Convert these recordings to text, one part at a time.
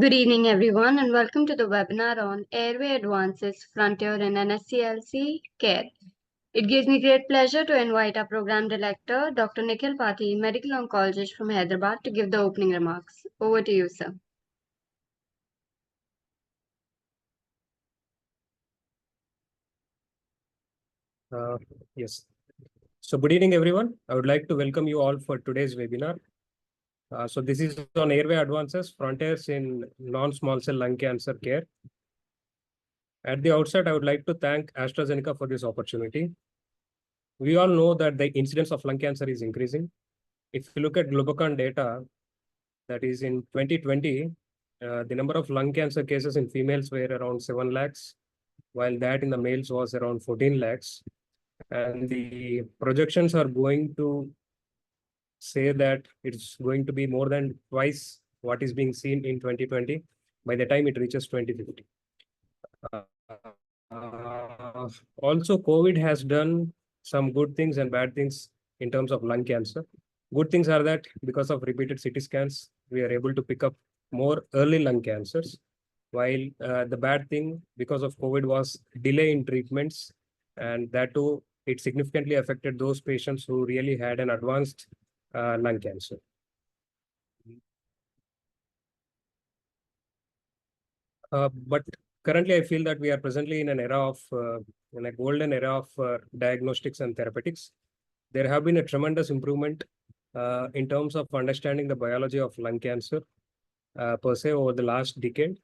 Good evening, everyone, and welcome to the webinar on Airway Advances Frontier in NSCLC Care. It gives me great pleasure to invite our program director, Dr. Nikhil Pathi, medical oncologist from Hyderabad, to give the opening remarks. Over to you, sir. Yes. So good evening, everyone. I would like to welcome you all for today's webinar. So this is on Airway Advances, Frontiers in Non-Small Cell Lung Cancer Care. At the outset, I would like to thank AstraZeneca for this opportunity. We all know that the incidence of lung cancer is increasing. If you look at Globocon data, that is in 2020, the number of lung cancer cases in females were around 7 lakhs, while that in the males was around 14 lakhs. And the projections are going to say that it's going to be more than twice what is being seen in 2020 by the time it reaches 2050. Also, COVID has done some good things and bad things in terms of lung cancer. Good things are that because of repeated CT scans, we are able to pick up more early lung cancers. While the bad thing because of COVID was delay in treatments, and that too, it significantly affected those patients who really had an advanced lung cancer. But currently, I feel that we are presently in an era of, in a golden era of diagnostics and therapeutics. There have been a tremendous improvement in terms of understanding the biology of lung cancer per se over the last decade.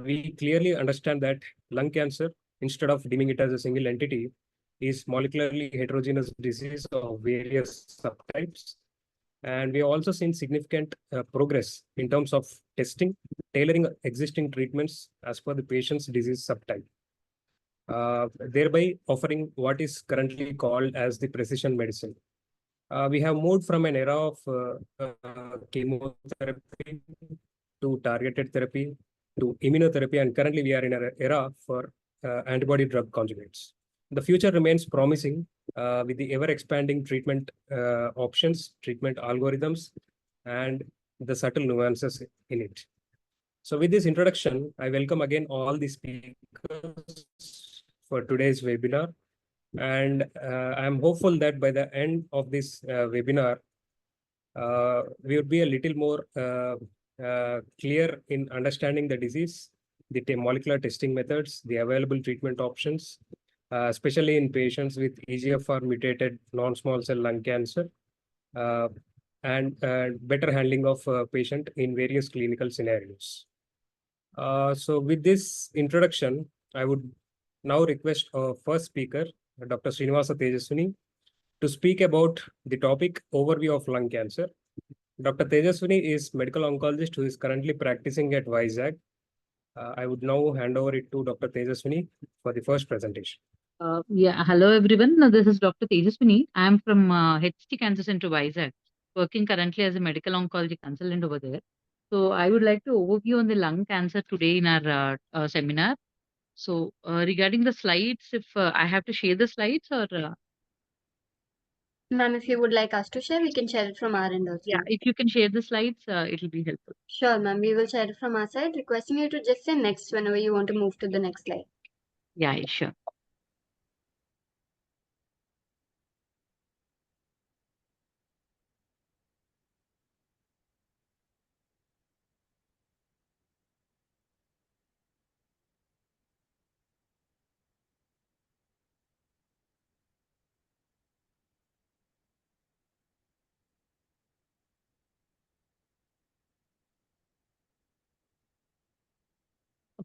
We clearly understand that lung cancer, instead of deeming it as a single entity, is molecularly heterogeneous disease of various subtypes. And we have also seen significant progress in terms of testing, tailoring existing treatments as per the patient's disease subtype, thereby offering what is currently called as the precision medicine. We have moved from an era of chemotherapy to targeted therapy to immunotherapy, and currently we are in an era for antibody drug conjugates. The future remains promising with the ever-expanding treatment options, treatment algorithms, and the subtle nuances in it. So with this introduction, I welcome again all the speakers for today's webinar. And I'm hopeful that by the end of this webinar, we would be a little more clear in understanding the disease, the molecular testing methods, the available treatment options, especially in patients with EGFR mutated non-small cell lung cancer, and better handling of patient in various clinical scenarios. So with this introduction, I would now request our first speaker, Dr. Srinivasa Tejaswini, to speak about the topic overview of lung cancer. Dr. Tejaswini is medical oncologist who is currently practicing at Vizag. I would now hand over it to Dr. Tejaswini for the first presentation. Hello everyone. This is Dr. Tejaswini. I am from HT Cancer Center Vizag, working currently as a medical oncology consultant over there. So I would like to overview on the lung cancer today in our seminar. So regarding the slides, if I have to share the slides or... Ma'am, if you would like us to share, we can share it from our end also. Yeah, if you can share the slides, it will be helpful. Sure, ma'am. We will share it from our side, requesting you to just say next whenever you want to move to the next slide. Yeah, sure.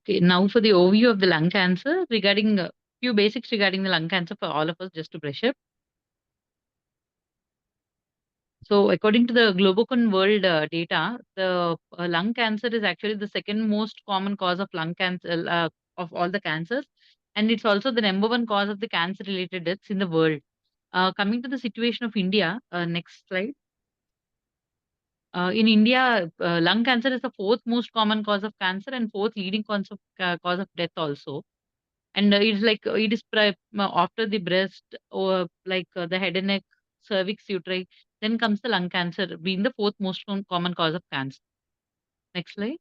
Okay, now for the overview of the lung cancer, regarding few basics regarding the lung cancer for all of us, just to brush up. So according to the Globocon world data, the lung cancer is actually the second most common cause of lung cancer of all the cancers, and it's also the number one cause of the cancer-related deaths in the world. Coming to the situation of India, next slide. In India, lung cancer is the fourth most common cause of cancer and fourth leading cause of death also. And it's like it is after the breast or like the head and neck, cervix, uteri, then comes the lung cancer being the fourth most common cause of cancer. Next slide.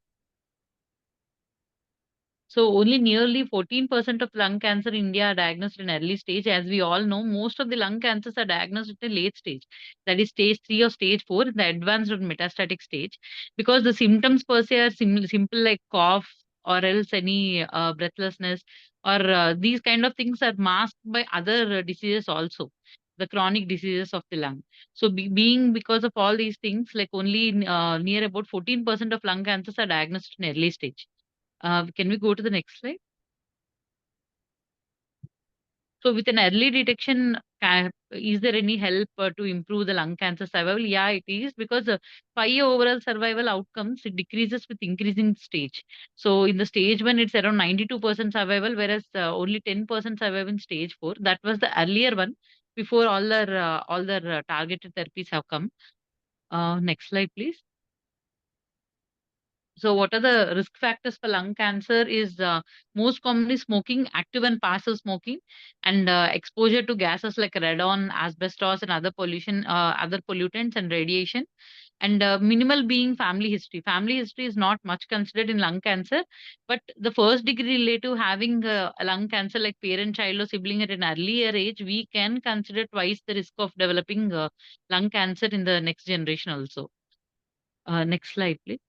So only nearly 14% of lung cancer in India are diagnosed in early stage. As we all know, most of the lung cancers are diagnosed at a late stage. That is stage 3 or stage 4, the advanced or metastatic stage. Because the symptoms per se are simple like cough or else any breathlessness or these kind of things are masked by other diseases also, the chronic diseases of the lung. So being because of all these things, like only near about 14% of lung cancers are diagnosed in early stage. Can we go to the next slide? So with an early detection, is there any help to improve the lung cancer survival? Yeah, it is because 5-year overall survival outcomes, it decreases with increasing stage. So in the stage 1, it's around 92% survival, whereas only 10% survival in stage 4. That was the earlier one before all their targeted therapies have come. Next slide, please. So what are the risk factors for lung cancer is most commonly smoking, active and passive smoking, and exposure to gases like radon, asbestos, and other pollutants and radiation. And minimal being family history. Family history is not much considered in lung cancer, but the first degree relative having a lung cancer like parent, child, or sibling at an earlier age, we can consider twice the risk of developing lung cancer in the next generation also. Next slide, please.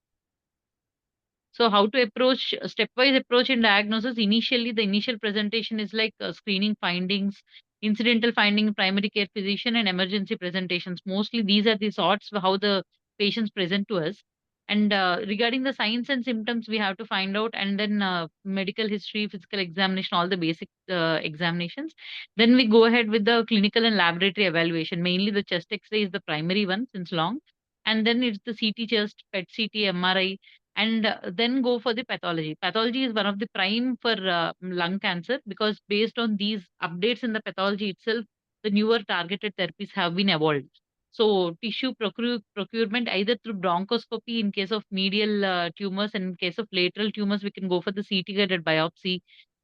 So how to approach stepwise approach in diagnosis? Initially, the initial presentation is like screening findings, incidental finding, primary care physician, and emergency presentations. Mostly these are the sorts of how the patients present to us. And regarding the signs and symptoms, we have to find out, and then medical history, physical examination, all the basic examinations. Then we go ahead with the clinical and laboratory evaluation. Mainly the chest X-ray is the primary one since long, and then it's the CT chest, PET CT, MRI, and then go for the pathology. Pathology is one of the prime for lung cancer because based on these updates in the pathology itself, the newer targeted therapies have been evolved. So tissue procurement either through bronchoscopy in case of medial tumors, and in case of lateral tumors, we can go for the CT guided biopsy.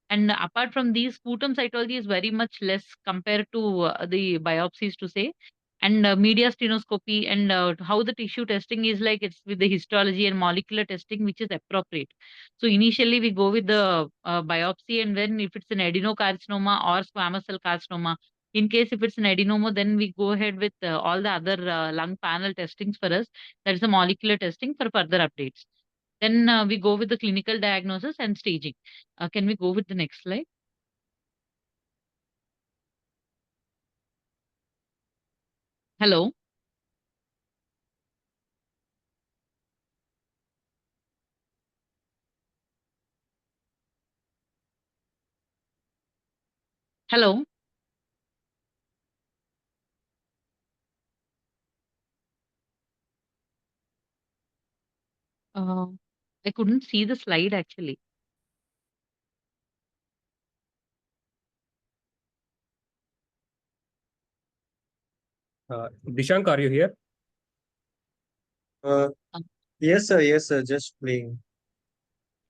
And apart from these, sputum cytology is very much less compared to the biopsies to say. And media stenoscopy and how the tissue testing is like it's with the histology and molecular testing, which is appropriate. So initially we go with the biopsy, and then if it's an adenocarcinoma or squamous cell carcinoma, in case if it's an adenoma, then we go ahead with all the other lung panel testings for us. That is the molecular testing for further updates. Then we go with the clinical diagnosis and staging. Can we go with the next slide? Hello. Hello. Uh, I couldn't see the slide actually. Dishank, are you here? Uh, yes, sir, just playing.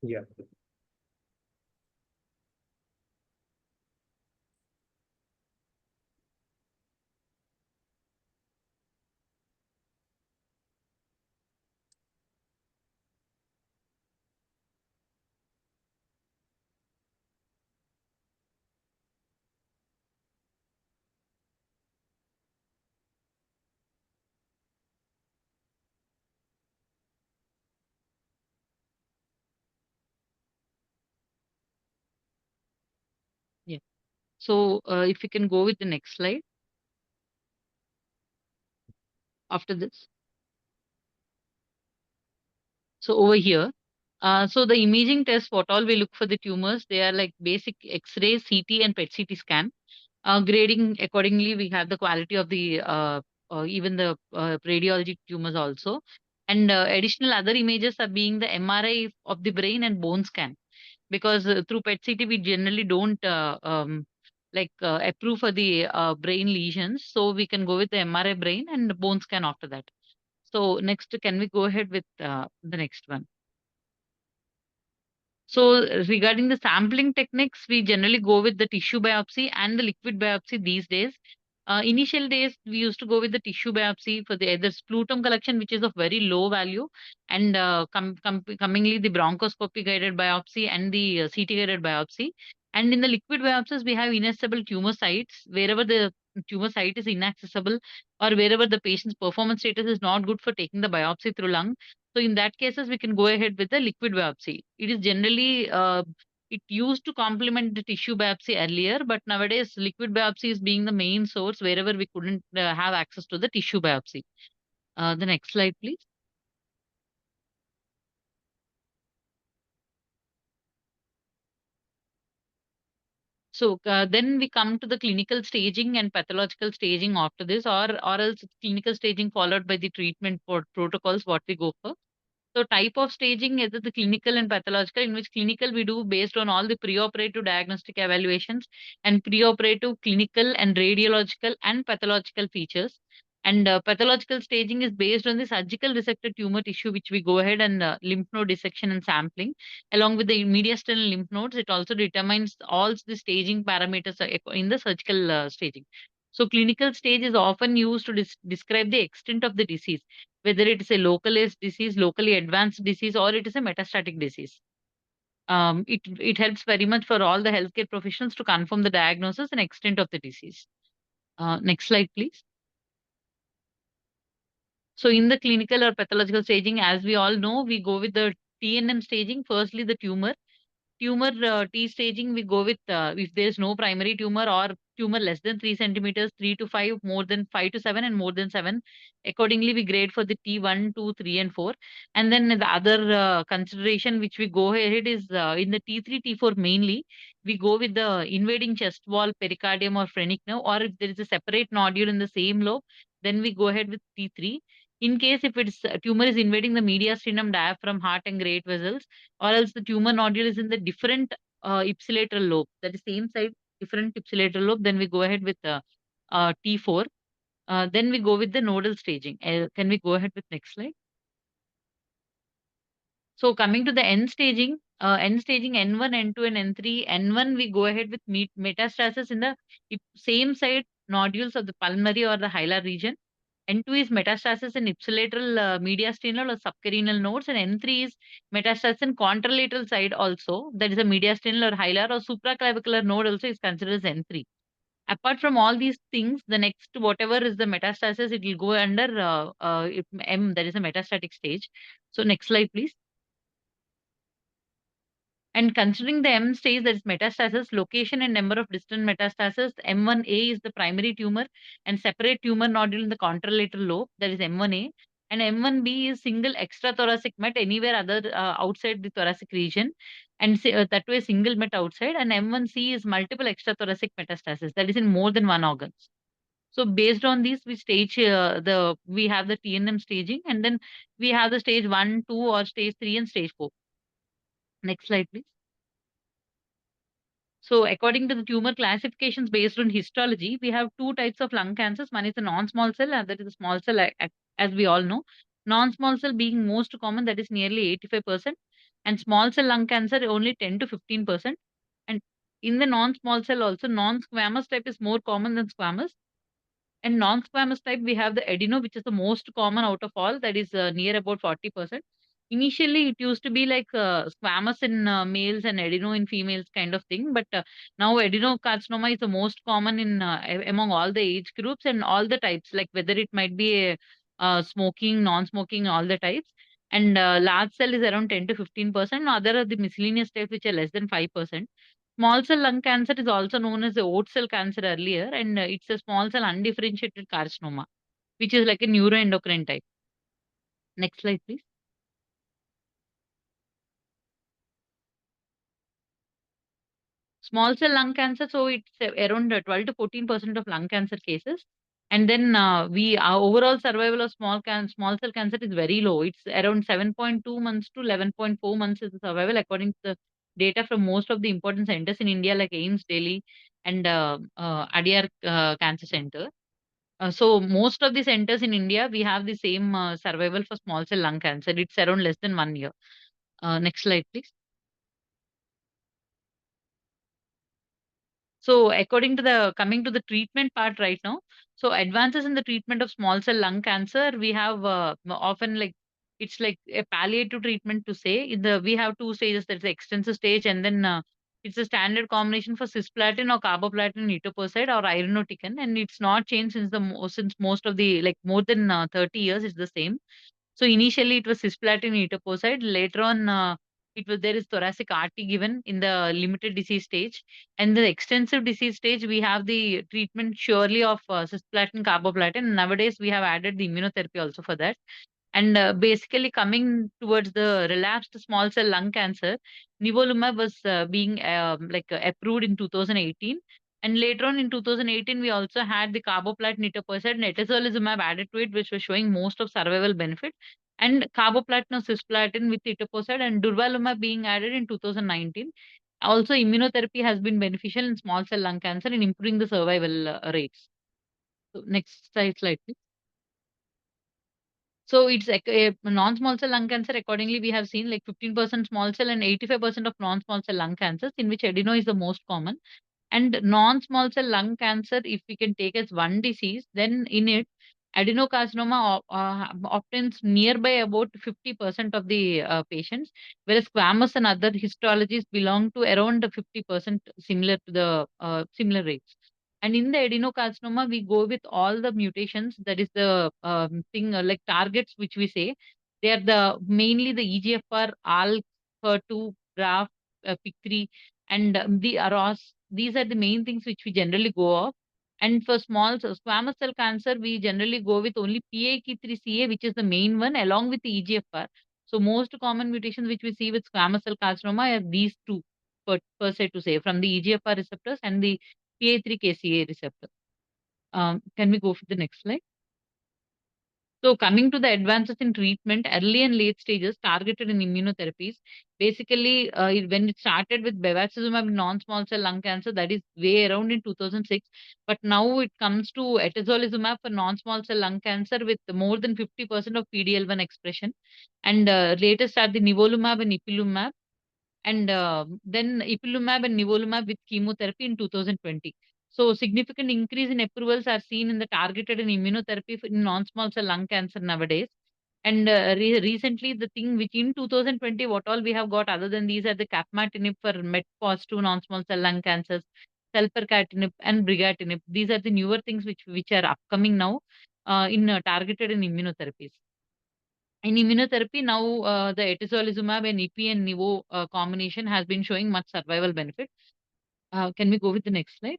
Yeah. Yeah. So if you can go with the next slide after this. So over here, so the imaging test, what all we look for the tumors, they are like basic X-ray, CT, and PET CT scan. Grading accordingly, we have the quality of the even the radiology tumors also. And additional other images are being the MRI of the brain and bone scan. Because through PET CT, we generally don't approve for the brain lesions. So we can go with the MRI brain and bone scan after that. So next, can we go ahead with the next one? So regarding the sampling techniques, we generally go with the tissue biopsy and the liquid biopsy these days. Initial days, we used to go with the tissue biopsy for the either sputum collection, which is of very low value, and comingly the bronchoscopy guided biopsy and the CT guided biopsy. And in the liquid biopsies, we have inaccessible tumor sites wherever the tumor site is inaccessible or wherever the patient's performance status is not good for taking the biopsy through lung. So in that cases, we can go ahead with the liquid biopsy. It is generally it used to complement the tissue biopsy earlier, but nowadays liquid biopsy is being the main source wherever we couldn't have access to the tissue biopsy. The next slide, please. So then we come to the clinical staging and pathological staging after this, or else clinical staging followed by the treatment for protocols, what we go for. So type of staging is the clinical and pathological, in which clinical we do based on all the preoperative diagnostic evaluations and preoperative clinical and radiological and pathological features. And pathological staging is based on the surgical resected tumor tissue, which we go ahead and lymph node dissection and sampling. Along with the mediastinal lymph nodes, it also determines all the staging parameters in the surgical staging. So clinical stage is often used to describe the extent of the disease, whether it is a localized disease, locally advanced disease, or it is a metastatic disease. It helps very much for all the healthcare professionals to confirm the diagnosis and extent of the disease. Next slide, please. So in the clinical or pathological staging, as we all know, we go with the TNM staging. Firstly, the tumor. T staging, we go with if there is no primary tumor or tumor less than 3 centimeters, 3 to 5, more than 5 to 7, and more than 7. Accordingly, we grade for the T1, 2, 3, and 4. And then the other consideration which we go ahead is in the T3, T4 mainly, we go with the invading chest wall, pericardium, or phrenic nerve, or if there is a separate nodule in the same lobe, then we go ahead with T3. In case if it's tumor is invading the mediastinum, diaphragm, heart, and great vessels, or else the tumor nodule is in the different ipsilateral lobe, that is same side, different ipsilateral lobe, then we go ahead with T4. Then we go with the nodal staging. Can we go ahead with next slide? So coming to the end staging, N1, N2, and N3. N1, we go ahead with metastasis in the same side nodules of the pulmonary or the hilar region. N2 is metastasis in ipsilateral mediastinal or subcarinal nodes, and N3 is metastasis in contralateral side also, that is a mediastinal or hilar or supraclavicular node also is considered as N3. Apart from all these things, the next whatever is the metastasis, it will go under M, that is a metastatic stage. So next slide, please. And considering the M stage, that is metastasis, location and number of distant metastasis, M1A is the primary tumor and separate tumor nodule in the contralateral lobe, that is M1A. And M1B is single extrathoracic met anywhere other outside the thoracic region, and that way single met outside. And M1C is multiple extrathoracic metastasis, that is in more than one organ. So based on these, we stage we have the TNM staging, and then we have the stage 1, 2, or stage 3 and stage 4. Next slide, please. So according to the tumor classifications based on histology, we have two types of lung cancers. One is the non-small cell, and that is the small cell, as we all know. Non-small cell being most common, that is nearly 85%, and small cell lung cancer only 10 to 15%. And in the non-small cell also, non-squamous type is more common than squamous. And non-squamous type, we have the adeno, which is the most common out of all, that is near about 40%. Initially, it used to be like squamous in males and adeno in females kind of thing, but now adenocarcinoma is the most common in among all the age groups and all the types, like whether it might be a, smoking, non-smoking, all the types. And large cell is around 10 to 15%. Other are the miscellaneous types, which are less than 5%. Small cell lung cancer is also known as the oat cell cancer earlier, and it's a small cell undifferentiated carcinoma, which is like a neuroendocrine type. Next slide, please. Small cell lung cancer, so it's around 12 to 14% of lung cancer cases. And then our overall survival of small cell cancer is very low. It's around 7.2 months to 11.4 months is the survival according to the data from most of the important centers in India like AIIMS, Delhi, and Adyar Cancer Center. So most of the centers in India, we have the same survival for small cell lung cancer. It's around less than 1 year. Next slide, please. So according to the coming to the treatment part right now, so advances in the treatment of small cell lung cancer, we have often like it's like a palliative treatment to say. We have two stages. There's the extensive stage, and then it's a standard combination for cisplatin or carboplatin etoposide or irinotecan, and it's not changed since most of the like more than 30 years. It's the same. So initially it was cisplatin etoposide. Later on, there is thoracic RT given in the limited disease stage, and the extensive disease stage we have the treatment surely of cisplatin carboplatin. Nowadays we have added the immunotherapy also for that. And basically coming towards the relapsed small cell lung cancer, nivolumab was being approved in 2018. And later on in 2018, we also had the carboplatin etoposide and etazolizumab added to it, which was showing most of survival benefit. And carboplatin or cisplatin with etoposide and durvalumab being added in 2019. Also, immunotherapy has been beneficial in small cell lung cancer in improving the survival rates. So next slide, please. So it's non-small cell lung cancer. Accordingly, we have seen like 15% small cell and 85% of non-small cell lung cancers, in which adeno is the most common. And non-small cell lung cancer, if we can take as one disease, then in it, adenocarcinoma obtains nearby about 50% of the patients, whereas squamous and other histologies belong to around 50%, similar to the similar rates. And in the adenocarcinoma, we go with all the mutations. That is the thing like targets which we say. They are mainly the EGFR, ALK, HER2, RAF, PIK3, and the AROS. These are the main things which we generally go off. And for squamous cell cancer, we generally go with only PIK3CA, which is the main one, along with the EGFR. So most common mutations which we see with squamous cell carcinoma are these two, per se to say, from the EGFR receptors and the PI3KCA receptor. Can we go for the next slide? So coming to the advances in treatment, early and late stages targeted in immunotherapies. Basically, when it started with bevacizumab in non-small cell lung cancer, that is way around in 2006. But now it comes to etazolizumab for non-small cell lung cancer with more than 50% of PDL1 expression. And latest are the nivolumab and ipilimumab. And then ipilimumab and nivolumab with chemotherapy in 2020. So significant increase in approvals are seen in the targeted and immunotherapy in non-small cell lung cancer nowadays. And recently, the thing which in 2020, what all we have got other than these are the capmatinib for MET positive non-small cell lung cancers, selpercatinib and brigatinib. These are the newer things which are upcoming now in targeted and immunotherapies. In immunotherapy, now the etazolizumab and ipi and nivo combination has been showing much survival benefit. Can we go with the next slide?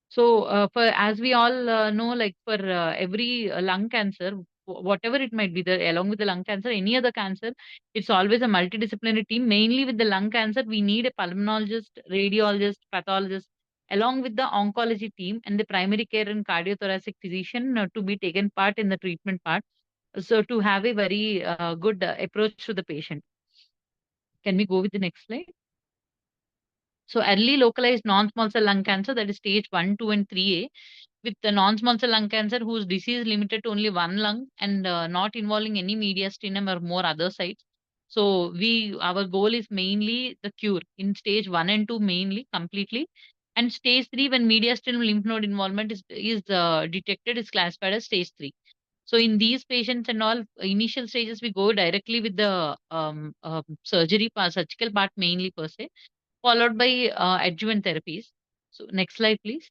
So, as we all know, like for every lung cancer, whatever it might be, along with the lung cancer, any other cancer, it's always a multidisciplinary team. Mainly with the lung cancer, we need a pulmonologist, radiologist, pathologist, along with the oncology team and the primary care and cardiothoracic physician to be taken part in the treatment part. So, to have a very good approach to the patient. Can we go with the next slide? So early localized non-small cell lung cancer, that is stage 1, 2, and 3A, with the non-small cell lung cancer whose disease is limited to only one lung and not involving any mediastinum or more other sites. So our goal is mainly the cure in stage 1 and 2 mainly completely. And stage 3, when mediastinum lymph node involvement is detected, is classified as stage 3. So in these patients and all initial stages, we go directly with the surgical part mainly per se, followed by adjuvant therapies. So next slide, please.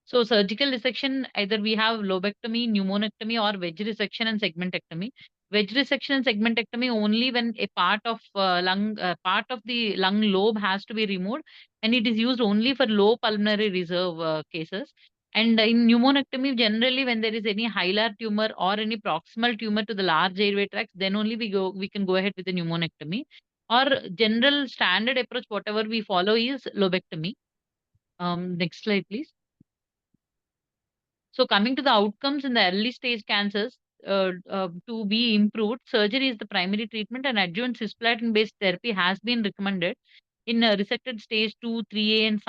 So surgical resection, either we have lobectomy, pneumonectomy, or wedge resection and segmentectomy. Wedge resection and segmentectomy only when a part of the lung lobe has to be removed, and it is used only for low pulmonary reserve cases. And in pneumonectomy, generally when there is any hilar tumor or any proximal tumor to the large airway tracts, then only we can go ahead with the pneumonectomy. Or general standard approach, whatever we follow is lobectomy. Next slide, please. So coming to the outcomes in the early stage cancers, to be improved, surgery is the primary treatment and adjuvant cisplatin-based therapy has been recommended in resected stage 2, 3A and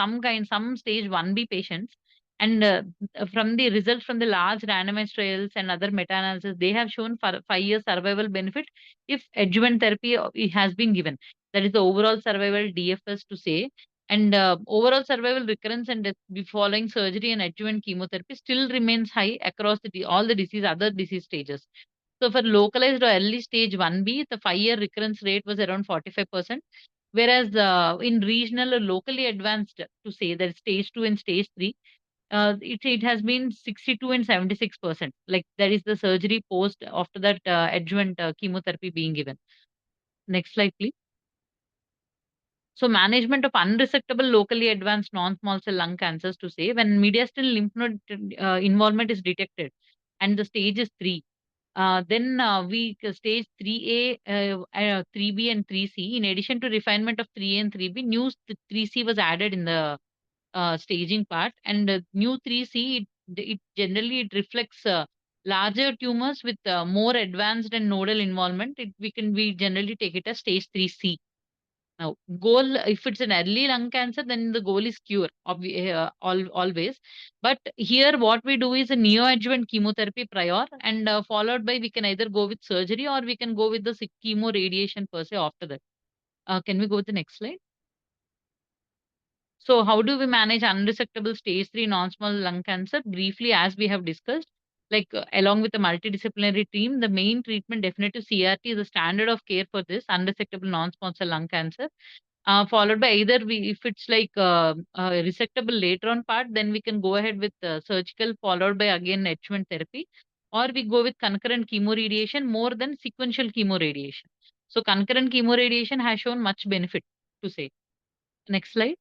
some stage 1B patients. And from the results from the large randomized trials and other meta-analysis, they have shown for 5 years survival benefit if adjuvant therapy has been given. That is the overall survival DFS to say. And overall survival recurrence and death following surgery and adjuvant chemotherapy still remains high across all the other disease stages. So for localized or early stage 1B, the 5-year recurrence rate was around 45%, whereas in regional or locally advanced, to say that stage 2 and stage 3, it has been 62 and 76%. Like that is the surgery post after that adjuvant chemotherapy being given. Next slide, please. So management of unresectable locally advanced non-small cell lung cancers, to say when mediastinal lymph node involvement is detected and the stage is 3, then we stage 3A, 3B and 3C. In addition to refinement of 3A and 3B, new 3C was added in the staging part, and new 3C, it generally it reflects larger tumors with more advanced and nodal involvement. We generally take it as stage 3C. Now, goal, if it's an early lung cancer, then the goal is cure, always. But here, what we do is a neoadjuvant chemotherapy prior, and followed by we can either go with surgery or we can go with the chemo radiation per se after that. Can we go to the next slide? So, how do we manage unresectable stage 3 non-small lung cancer? Briefly, as we have discussed, like along with the multidisciplinary team, the main treatment, definitive CRT, is the standard of care for this unresectable non-small cell lung cancer. Followed by either if it's like resectable later on part, then we can go ahead with surgical, followed by again adjuvant therapy, or we go with concurrent chemoradiation more than sequential chemoradiation. So concurrent chemoradiation has shown much benefit, to say. Next slide.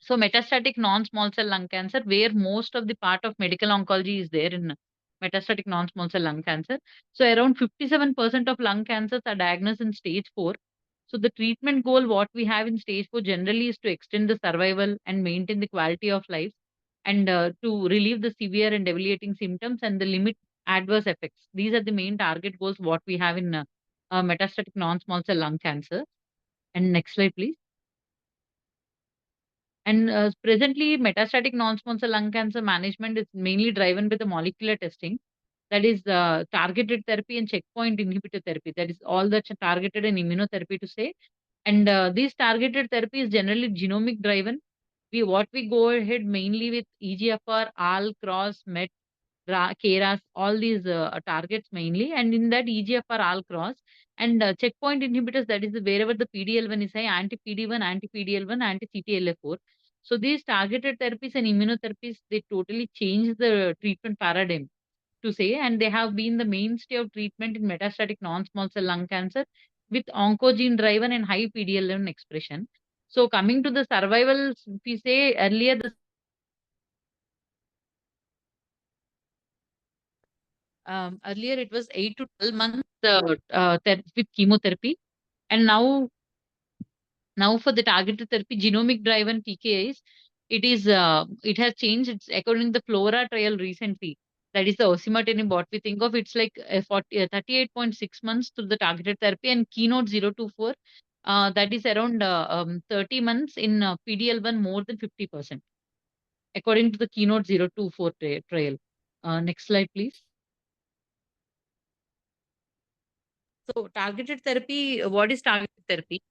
So metastatic non-small cell lung cancer, where most of the part of medical oncology is there in metastatic non-small cell lung cancer. So around 57% of lung cancers are diagnosed in stage 4. So the treatment goal, what we have in stage 4 generally is to extend the survival and maintain the quality of life, and to relieve the severe and debilitating symptoms and the limit adverse effects. These are the main target goals what we have in metastatic non-small cell lung cancer. And next slide, please. And presently, metastatic non-small cell lung cancer management is mainly driven by the molecular testing. That is targeted therapy and checkpoint inhibitor therapy. That is all that's targeted in immunotherapy, to say. And these targeted therapy is generally genomic driven. What we go ahead mainly with EGFR, AL, cross, MET, KRAS, all these targets mainly, and in that EGFR all cross and checkpoint inhibitors, that is wherever the PDL1 is high, anti-PD1, anti-PDL1, anti-CTLA4. So these targeted therapies and immunotherapies, they totally change the treatment paradigm, to say, and they have been the mainstay of treatment in metastatic non-small cell lung cancer with oncogene driven and high PDL1 expression. So coming to the survival, if we say earlier the earlier it was 8 to 12 months with chemotherapy, and now for the targeted therapy, genomic driven TKIs, it has changed. It's according to the Flora trial recently. That is the Osimertinib, what we think of. It's like 38.6 months to the targeted therapy, and Keynote 024, that is around 30 months in PDL1 more than 50%, according to the Keynote 024 trial. Next slide, please. So targeted therapy, what is targeted therapy?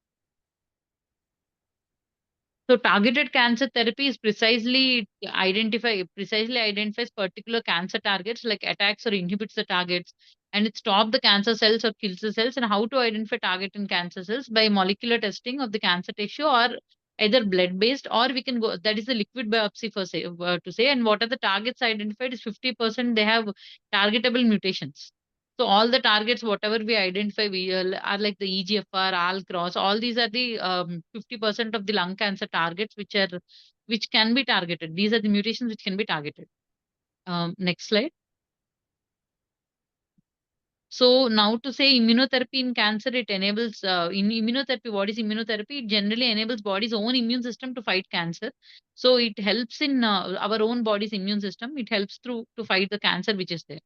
So targeted cancer therapy is precisely identifies particular cancer targets, like attacks or inhibits the targets, and it stops the cancer cells or kills the cells. And how to identify target in cancer cells? By molecular testing of the cancer tissue, or either blood based, or we can go, that is the liquid biopsy for say, to say. And what are the targets identified is 50% they have targetable mutations. So all the targets, whatever we identify, we are like the EGFR, AL cross. All these are the 50% of the lung cancer targets which can be targeted. These are the mutations which can be targeted. Next slide. So now to say immunotherapy in cancer, it enables in immunotherapy. What is immunotherapy? It generally enables body's own immune system to fight cancer. So it helps in our own body's immune system. It helps to fight the cancer which is there.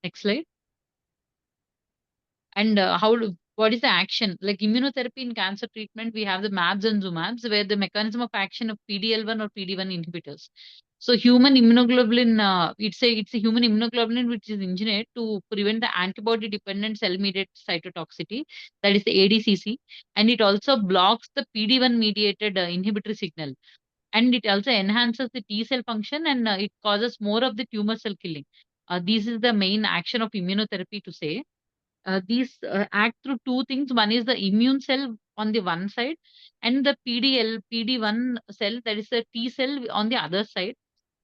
Next slide. And what is the action? Like immunotherapy in cancer treatment, we have the MABs and ZUMABs, where the mechanism of action of PD-L1 or PD-1 inhibitors. So human immunoglobulin, it's a human immunoglobulin which is engineered to prevent the antibody-dependent cell-mediated cytotoxicity, that is the ADCC, and it also blocks the PD-1 mediated inhibitory signal, and it also enhances the T cell function, and it causes more of the tumor cell killing. This is the main action of immunotherapy to say. These act through two things. One is the immune cell on the one side, and the PD1 cell, that is the T cell on the other side,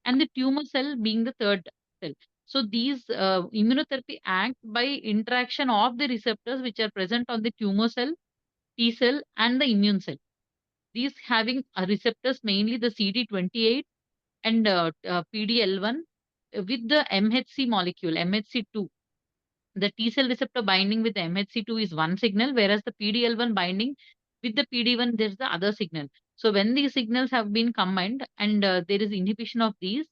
and the tumor cell being the third cell. So these immunotherapy act by interaction of the receptors which are present on the tumor cell, T cell, and the immune cell. These having receptors mainly the CD28 and PDL1 with the MHC molecule, MHC2. The T cell receptor binding with the MHC2 is one signal, whereas the PDL1 binding with the PD1, there's the other signal. So when these signals have been combined and there is inhibition of these,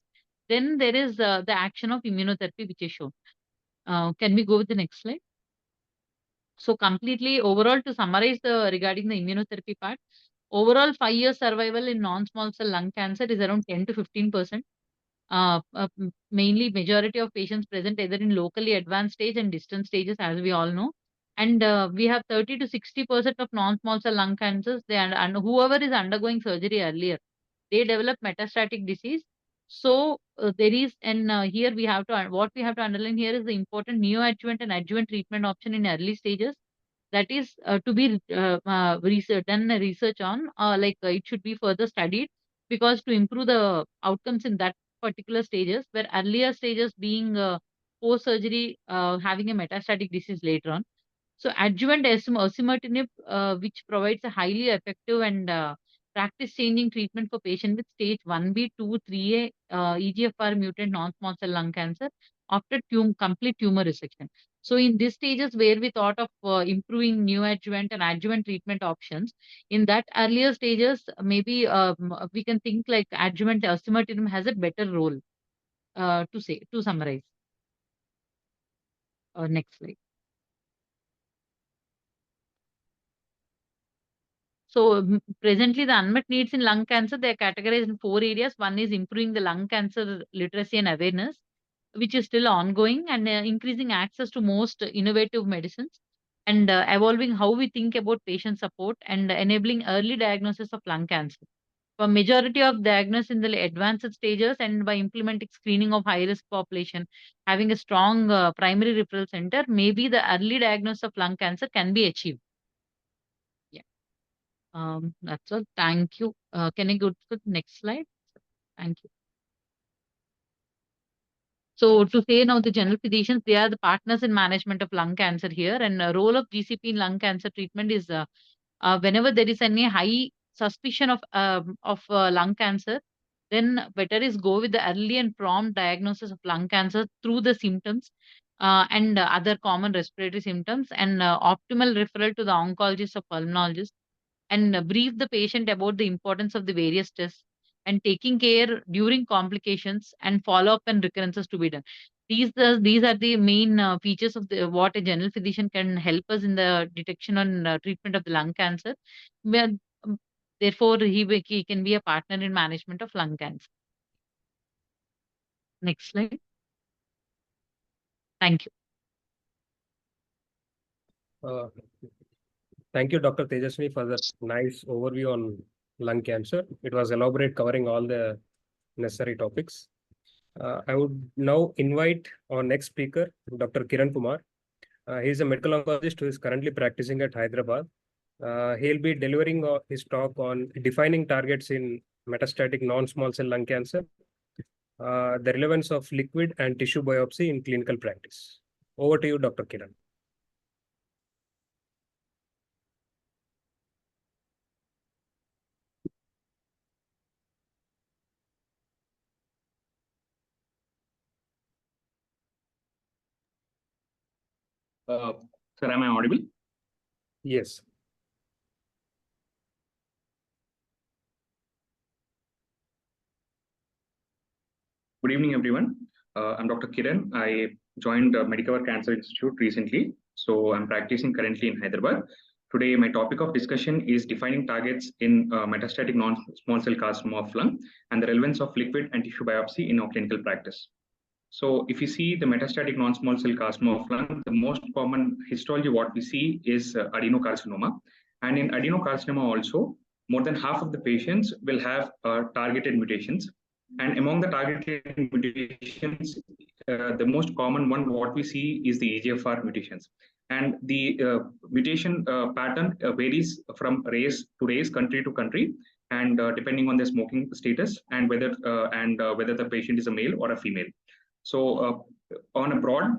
then there is the action of immunotherapy which is shown. Can we go with the next slide? So completely overall, to summarize regarding the immunotherapy part, overall 5-year survival in non-small cell lung cancer is around 10 to 15%. Mainly majority of patients present either in locally advanced stage and distant stages, as we all know. And we have 30 to 60% of non-small cell lung cancers, and whoever is undergoing surgery earlier, they develop metastatic disease. So there is, and here we have to, what we have to underline here is the important neoadjuvant and adjuvant treatment option in early stages. That is to be done research on, it should be further studied, because to improve the outcomes in that particular stages, where earlier stages being post surgery having a metastatic disease later on. So adjuvant Osimertinib, which provides a highly effective and practice-changing treatment for patients with stage 1B, 2, 3A EGFR mutant non-small cell lung cancer after complete tumor resection. So in these stages where we thought of improving neoadjuvant and adjuvant treatment options, in that earlier stages, maybe we can think like adjuvant Osimertinib has a better role to summarize. Next slide. So presently the unmet needs in lung cancer, they are categorized in 4 areas. One is improving the lung cancer literacy and awareness, which is still ongoing, and increasing access to most innovative medicines, and evolving how we think about patient support, and enabling early diagnosis of lung cancer. For majority of diagnosis in the advanced stages, and by implementing screening of high-risk population, having a strong primary referral center, maybe the early diagnosis of lung cancer can be achieved. That's all. Thank you. Can I go to the next slide? Thank you. So to say now, the general physicians, they are the partners in management of lung cancer here, and the role of GCP in lung cancer treatment is whenever there is any high suspicion of lung cancer, then better is go with the early and prompt diagnosis of lung cancer through the symptoms and other common respiratory symptoms, and optimal referral to the oncologist or pulmonologist, and brief the patient about the importance of the various tests, and taking care during complications, and follow up and recurrences to be done. These are the main features of what a general physician can help us in the detection and treatment of the lung cancer. Where, therefore, he can be a partner in management of lung cancer. Next slide. Thank you. Thank you, Dr. Tejaswini, for that nice overview on lung cancer. It was elaborate, covering all the necessary topics. I would now invite our next speaker, Dr. Kiran Kumar. He is a medical oncologist who is currently practicing at Hyderabad. He'll be delivering his talk on defining targets in metastatic non-small cell lung cancer, the relevance of liquid and tissue biopsy in clinical practice. Over to you, Dr. Kiran. Sir, am I audible? Yes. Good evening, everyone. I'm Dr. Kiran. I joined Medicover Cancer Institute recently. So I'm practicing currently in Hyderabad. Today, my topic of discussion is defining targets in metastatic non-small cell carcinoma of lung and the relevance of liquid and tissue biopsy in our clinical practice. So if you see the metastatic non-small cell carcinoma of lung, the most common histology what we see is adenocarcinoma. And in adenocarcinoma also, more than half of the patients will have targeted mutations. And among the targeted mutations, the most common one what we see is the EGFR mutations. And the mutation pattern varies from race to race, country to country, and depending on their smoking status and whether the patient is a male or a female. So on a broad,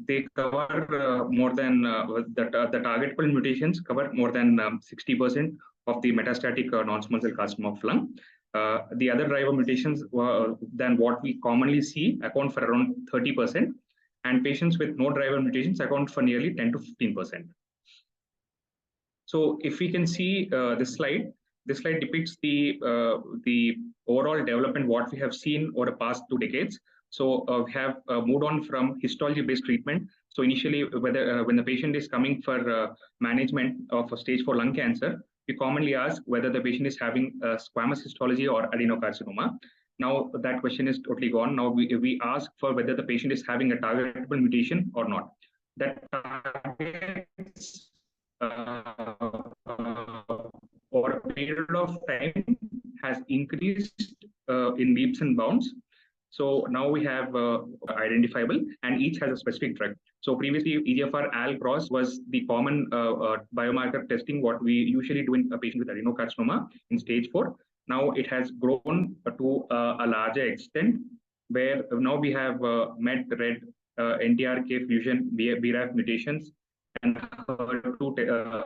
they cover more than the targetable mutations cover more than 60% of the metastatic non-small cell carcinoma of lung. The other driver mutations than what we commonly see account for around 30%, and patients with no driver mutations account for nearly 10 to 15%. So if we can see this slide depicts the overall development what we have seen over the past 2 decades. So we have moved on from histology-based treatment. So initially, when the patient is coming for management of a stage 4 lung cancer, we commonly ask whether the patient is having a squamous histology or adenocarcinoma. Now that question is totally gone. Now we ask for whether the patient is having a targetable mutation or not. That targets over a period of time has increased in leaps and bounds. So now we have identifiable, and each has a specific drug. So previously, EGFR-AL cross was the common biomarker testing what we usually do in a patient with adenocarcinoma in stage 4. Now it has grown to a larger extent, where now we have MET, RED, NTRK fusion, BRAF mutations, and HER2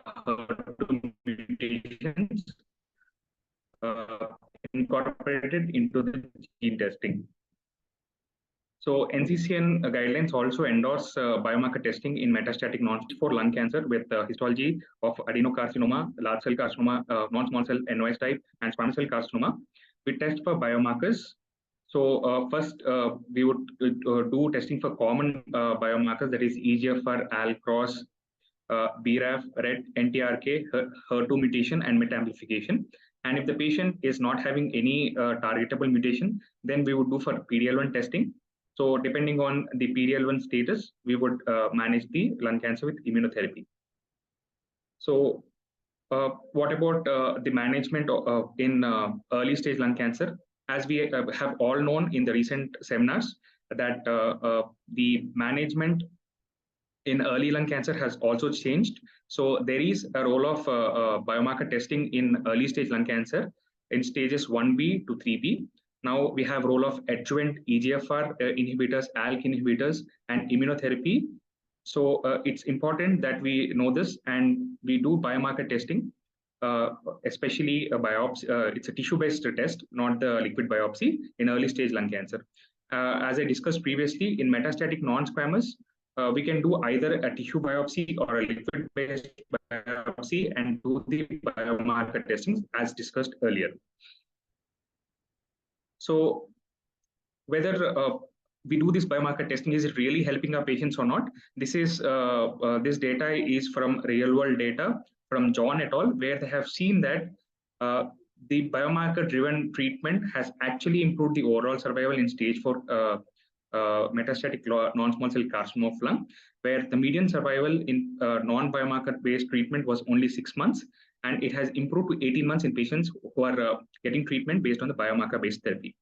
mutations incorporated into the gene testing. So NCCN guidelines also endorse biomarker testing in metastatic non-4 lung cancer with histology of adenocarcinoma, large cell carcinoma, non-small cell NOS type, and squamous cell carcinoma. We test for biomarkers. So first, we would do testing for common biomarkers, that is EGFR-AL cross, BRAF, RED, NTRK, HER2 mutation, and MET amplification. And if the patient is not having any targetable mutation, then we would do for PD-L1 testing. So depending on the PD-L1 status, we would manage the lung cancer with immunotherapy. So what about the management in early stage lung cancer? As we have all known in the recent seminars, that the management in early lung cancer has also changed. So there is a role of biomarker testing in early stage lung cancer in stages 1B to 3B. Now we have role of adjuvant EGFR inhibitors, ALK inhibitors, and immunotherapy. So it's important that we know this and we do biomarker testing, especially a biopsy. It's a tissue-based test, not the liquid biopsy in early stage lung cancer. As I discussed previously, in metastatic non-squamous, we can do either a tissue biopsy or a liquid-based biopsy and do the biomarker testing as discussed earlier. So whether we do this biomarker testing, is it really helping our patients or not? This is this data is from real-world data from John et al., where they have seen that the biomarker-driven treatment has actually improved the overall survival in stage 4 metastatic non-small cell carcinoma of lung, where the median survival in non-biomarker-based treatment was only 6 months, and it has improved to 18 months in patients who are getting treatment based on the biomarker-based therapy.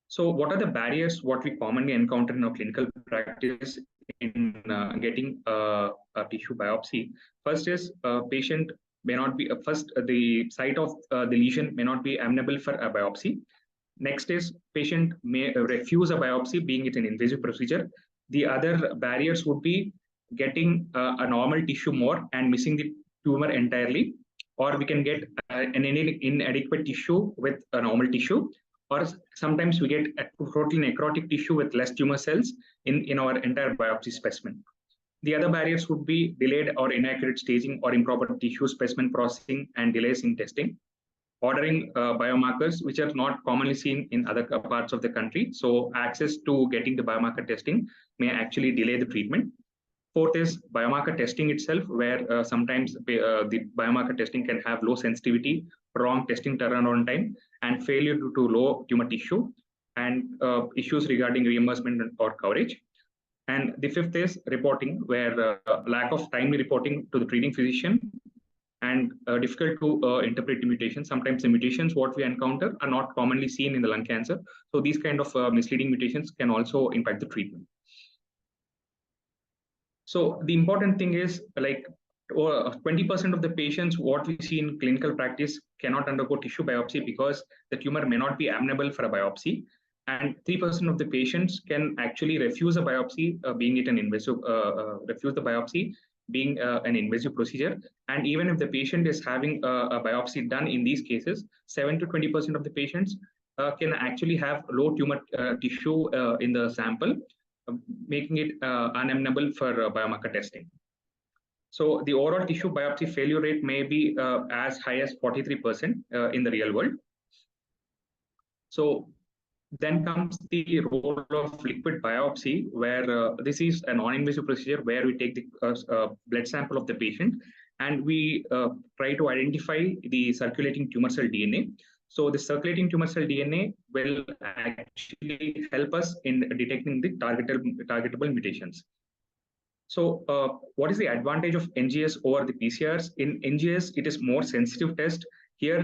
So what are the barriers what we commonly encounter in our clinical practice in getting a tissue biopsy? First is patient may not be, the site of the lesion may not be amenable for a biopsy. Next is patient may refuse a biopsy, being it an invasive procedure. The other barriers would be getting a normal tissue more and missing the tumor entirely, or we can get an inadequate tissue with a normal tissue, or sometimes we get a totally necrotic tissue with less tumor cells in our entire biopsy specimen. The other barriers would be delayed or inaccurate staging or improper tissue specimen processing and delays in testing. Ordering biomarkers, which are not commonly seen in other parts of the country. So access to getting the biomarker testing may actually delay the treatment. Fourth is biomarker testing itself, where sometimes the biomarker testing can have low sensitivity, wrong testing turnaround time, and failure due to low tumor tissue, and issues regarding reimbursement or coverage. And the fifth is reporting, where lack of timely reporting to the treating physician and difficult to interpret the mutations. Sometimes the mutations what we encounter are not commonly seen in the lung cancer. So these kind of misleading mutations can also impact the treatment. So the important thing is, like, 20% of the patients what we see in clinical practice cannot undergo tissue biopsy because the tumor may not be amenable for a biopsy. And 3% of the patients can actually refuse a biopsy, being it an invasive, refuse the biopsy, being an invasive procedure. And even if the patient is having a biopsy done in these cases, 7 to 20% of the patients can actually have low tumor tissue in the sample, making it unamenable for biomarker testing. So the overall tissue biopsy failure rate may be as high as 43% in the real world. So then comes the role of liquid biopsy, where this is a non-invasive procedure where we take the blood sample of the patient and we try to identify the circulating tumor cell DNA. So the circulating tumor cell DNA will actually help us in detecting the targetable mutations. So what is the advantage of NGS over the PCRs? In NGS, it is more sensitive test. Here,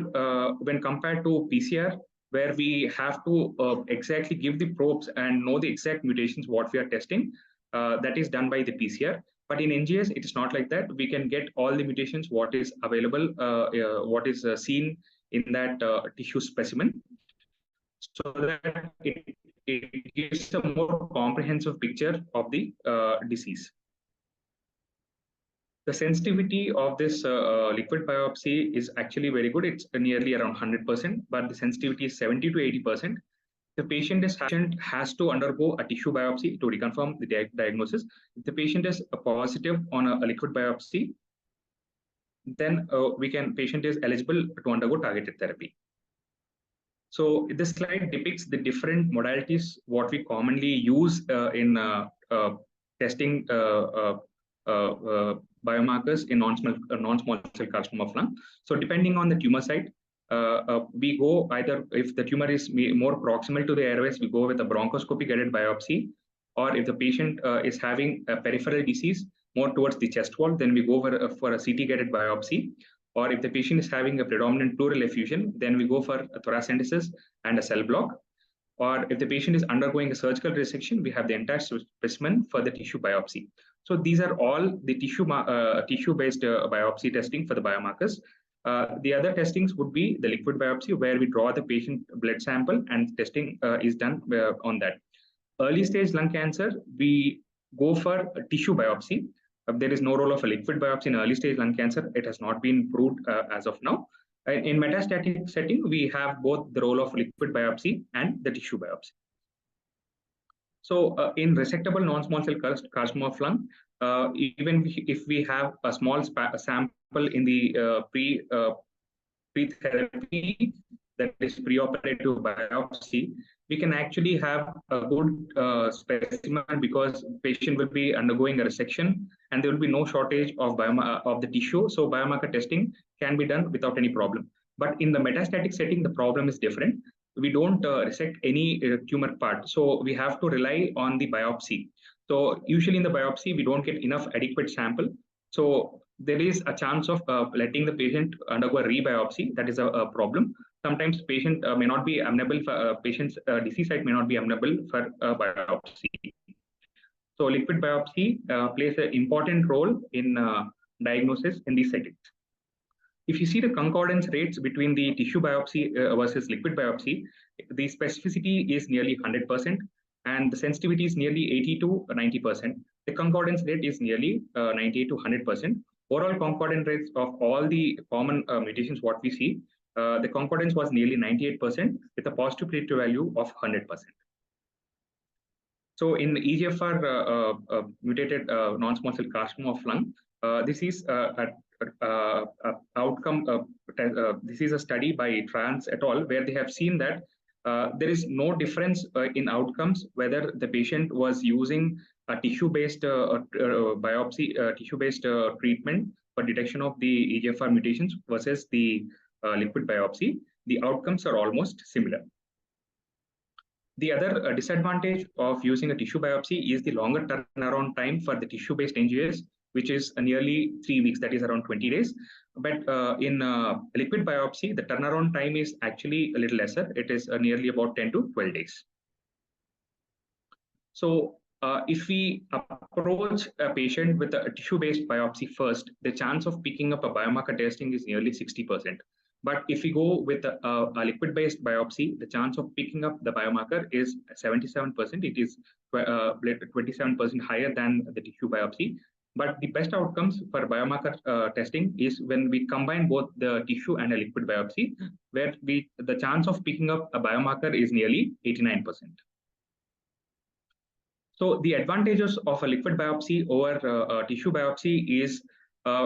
when compared to PCR, where we have to exactly give the probes and know the exact mutations what we are testing, that is done by the PCR. But in NGS, it is not like that. We can get all the mutations what is available, what is seen in that tissue specimen, so that it gives a more comprehensive picture of the disease. The sensitivity of this liquid biopsy is actually very good. It's nearly around 100%, but the sensitivity is 70 to 80%. The patient has to undergo a tissue biopsy to reconfirm the diagnosis. If the patient is positive on a liquid biopsy, then patient is eligible to undergo targeted therapy. So this slide depicts the different modalities what we commonly use in testing biomarkers in non-small cell carcinoma of lung. So depending on the tumor site, we go either, if the tumor is more proximal to the airways, we go with a bronchoscopy guided biopsy, or if the patient is having a peripheral disease more towards the chest wall, then we go for a CT guided biopsy. Or if the patient is having a predominant pleural effusion, then we go for a thoracentesis and a cell block. Or if the patient is undergoing a surgical resection, we have the entire specimen for the tissue biopsy. So these are all the tissue-based biopsy testing for the biomarkers. The other testings would be the liquid biopsy, where we draw the patient blood sample and testing is done on that. Early stage lung cancer, we go for a tissue biopsy. There is no role of a liquid biopsy in early stage lung cancer. It has not been proved as of now. In metastatic setting, we have both the role of liquid biopsy and the tissue biopsy. So in resectable non-small cell carcinoma of lung, even if we have a small sample in the pre-therapy, that is preoperative biopsy, we can actually have a good specimen, because patient will be undergoing a resection and there will be no shortage of the tissue. So biomarker testing can be done without any problem. But in the metastatic setting, the problem is different. We don't resect any tumor part. So we have to rely on the biopsy. So usually in the biopsy, we don't get enough adequate sample. So there is a chance of letting the patient undergo a rebiopsy. That is a problem. Sometimes patient may not be amenable for patient's disease site may not be amenable for biopsy. So liquid biopsy plays an important role in diagnosis in these settings. If you see the concordance rates between the tissue biopsy versus liquid biopsy, the specificity is nearly 100% and the sensitivity is nearly 80 to 90%. The concordance rate is nearly 90 to 100%. Overall concordance rates of all the common mutations what we see, the concordance was nearly 98% with a positive predictive value of 100%. So in EGFR mutated non-small cell carcinoma of lung, this is outcome. This is a study by Trans et al., where they have seen that There is no difference in outcomes whether the patient was using a tissue-based biopsy, tissue-based treatment for detection of the EGFR mutations versus the liquid biopsy. The outcomes are almost similar. The other disadvantage of using a tissue biopsy is the longer turnaround time for the tissue-based NGS, which is nearly 3 weeks, that is around 20 days. But in liquid biopsy, the turnaround time is actually a little lesser. It is nearly about 10 to 12 days. So if we approach a patient with a tissue-based biopsy first, the chance of picking up a biomarker testing is nearly 60%. But if we go with a liquid-based biopsy, the chance of picking up the biomarker is 77%. It is 27% higher than the tissue biopsy. But the best outcomes for biomarker testing is when we combine both the tissue and a liquid biopsy, where the chance of picking up a biomarker is nearly 89%. So the advantages of a liquid biopsy over a tissue biopsy is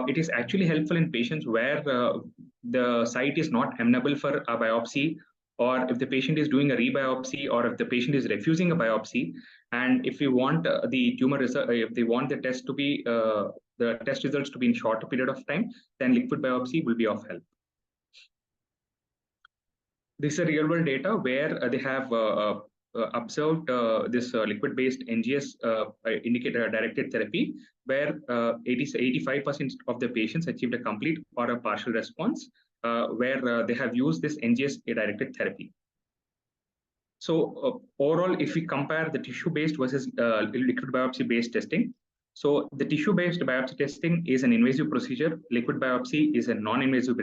it is actually helpful in patients where the site is not amenable for a biopsy, or if the patient is doing a rebiopsy, or if the patient is refusing a biopsy, and if we want the tumor result, if they want the test to be the test results to be in shorter period of time, then liquid biopsy will be of help. This is real world data where they have observed this liquid-based NGS indicator directed therapy, where 85% of the patients achieved a complete or a partial response, where they have used this NGS directed therapy. So overall, if we compare the tissue-based versus liquid biopsy-based testing, so the tissue-based biopsy testing is an invasive procedure. Liquid biopsy is a non-invasive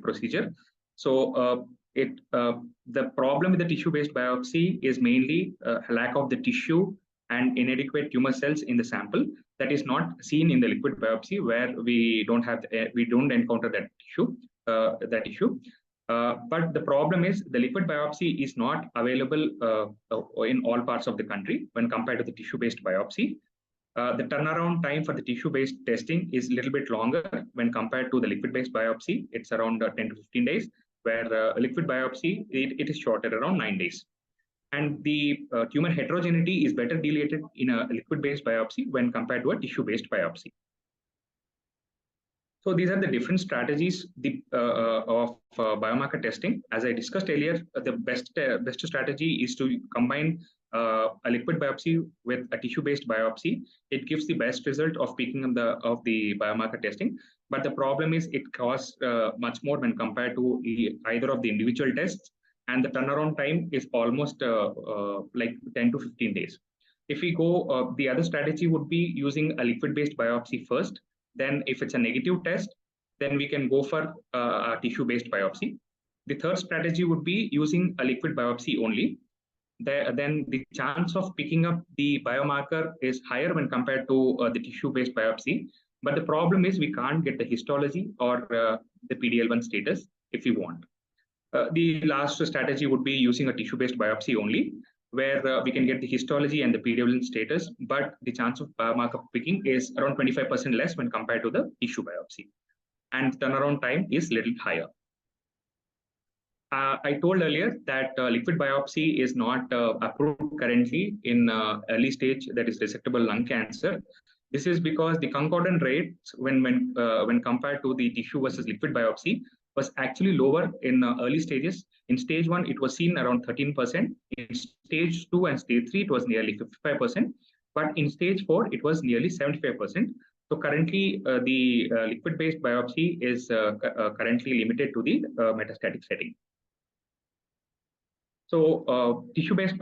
procedure. So the problem with the tissue-based biopsy is mainly lack of the tissue and inadequate tumor cells in the sample. That is not seen in the liquid biopsy, where we don't encounter that issue. But the problem is the liquid biopsy is not available in all parts of the country when compared to the tissue-based biopsy. The turnaround time for the tissue-based testing is a little bit longer when compared to the liquid-based biopsy. It's around 10 to 15 days, where liquid biopsy, it is shorter, around 9 days. And the tumor heterogeneity is better deleted in a liquid-based biopsy when compared to a tissue-based biopsy. So these are the different strategies of biomarker testing. As I discussed earlier, the best strategy is to combine a liquid biopsy with a tissue-based biopsy. It gives the best result of picking up of the biomarker testing. But the problem is it costs much more when compared to either of the individual tests, and the turnaround time is almost like 10 to 15 days. If we go, the other strategy would be using a liquid-based biopsy first. Then if it's a negative test, then we can go for a tissue-based biopsy. The third strategy would be using a liquid biopsy only. Then the chance of picking up the biomarker is higher when compared to the tissue-based biopsy. But the problem is we can't get the histology or the PD-L1 status if we want. The last strategy would be using a tissue-based biopsy only, where we can get the histology and the PD-L1 status, but the chance of biomarker picking is around 25% less when compared to the tissue biopsy. And turnaround time is a little higher. I told earlier that liquid biopsy is not approved currently in early stage, that is resectable lung cancer. This is because the concordant rates when compared to the tissue versus liquid biopsy was actually lower in early stages. In stage 1, it was seen around 13%. In stage 2 and stage 3, it was nearly 55%. But in stage 4, it was nearly 75%. So currently, the liquid-based biopsy is currently limited to the metastatic setting. So liquid-based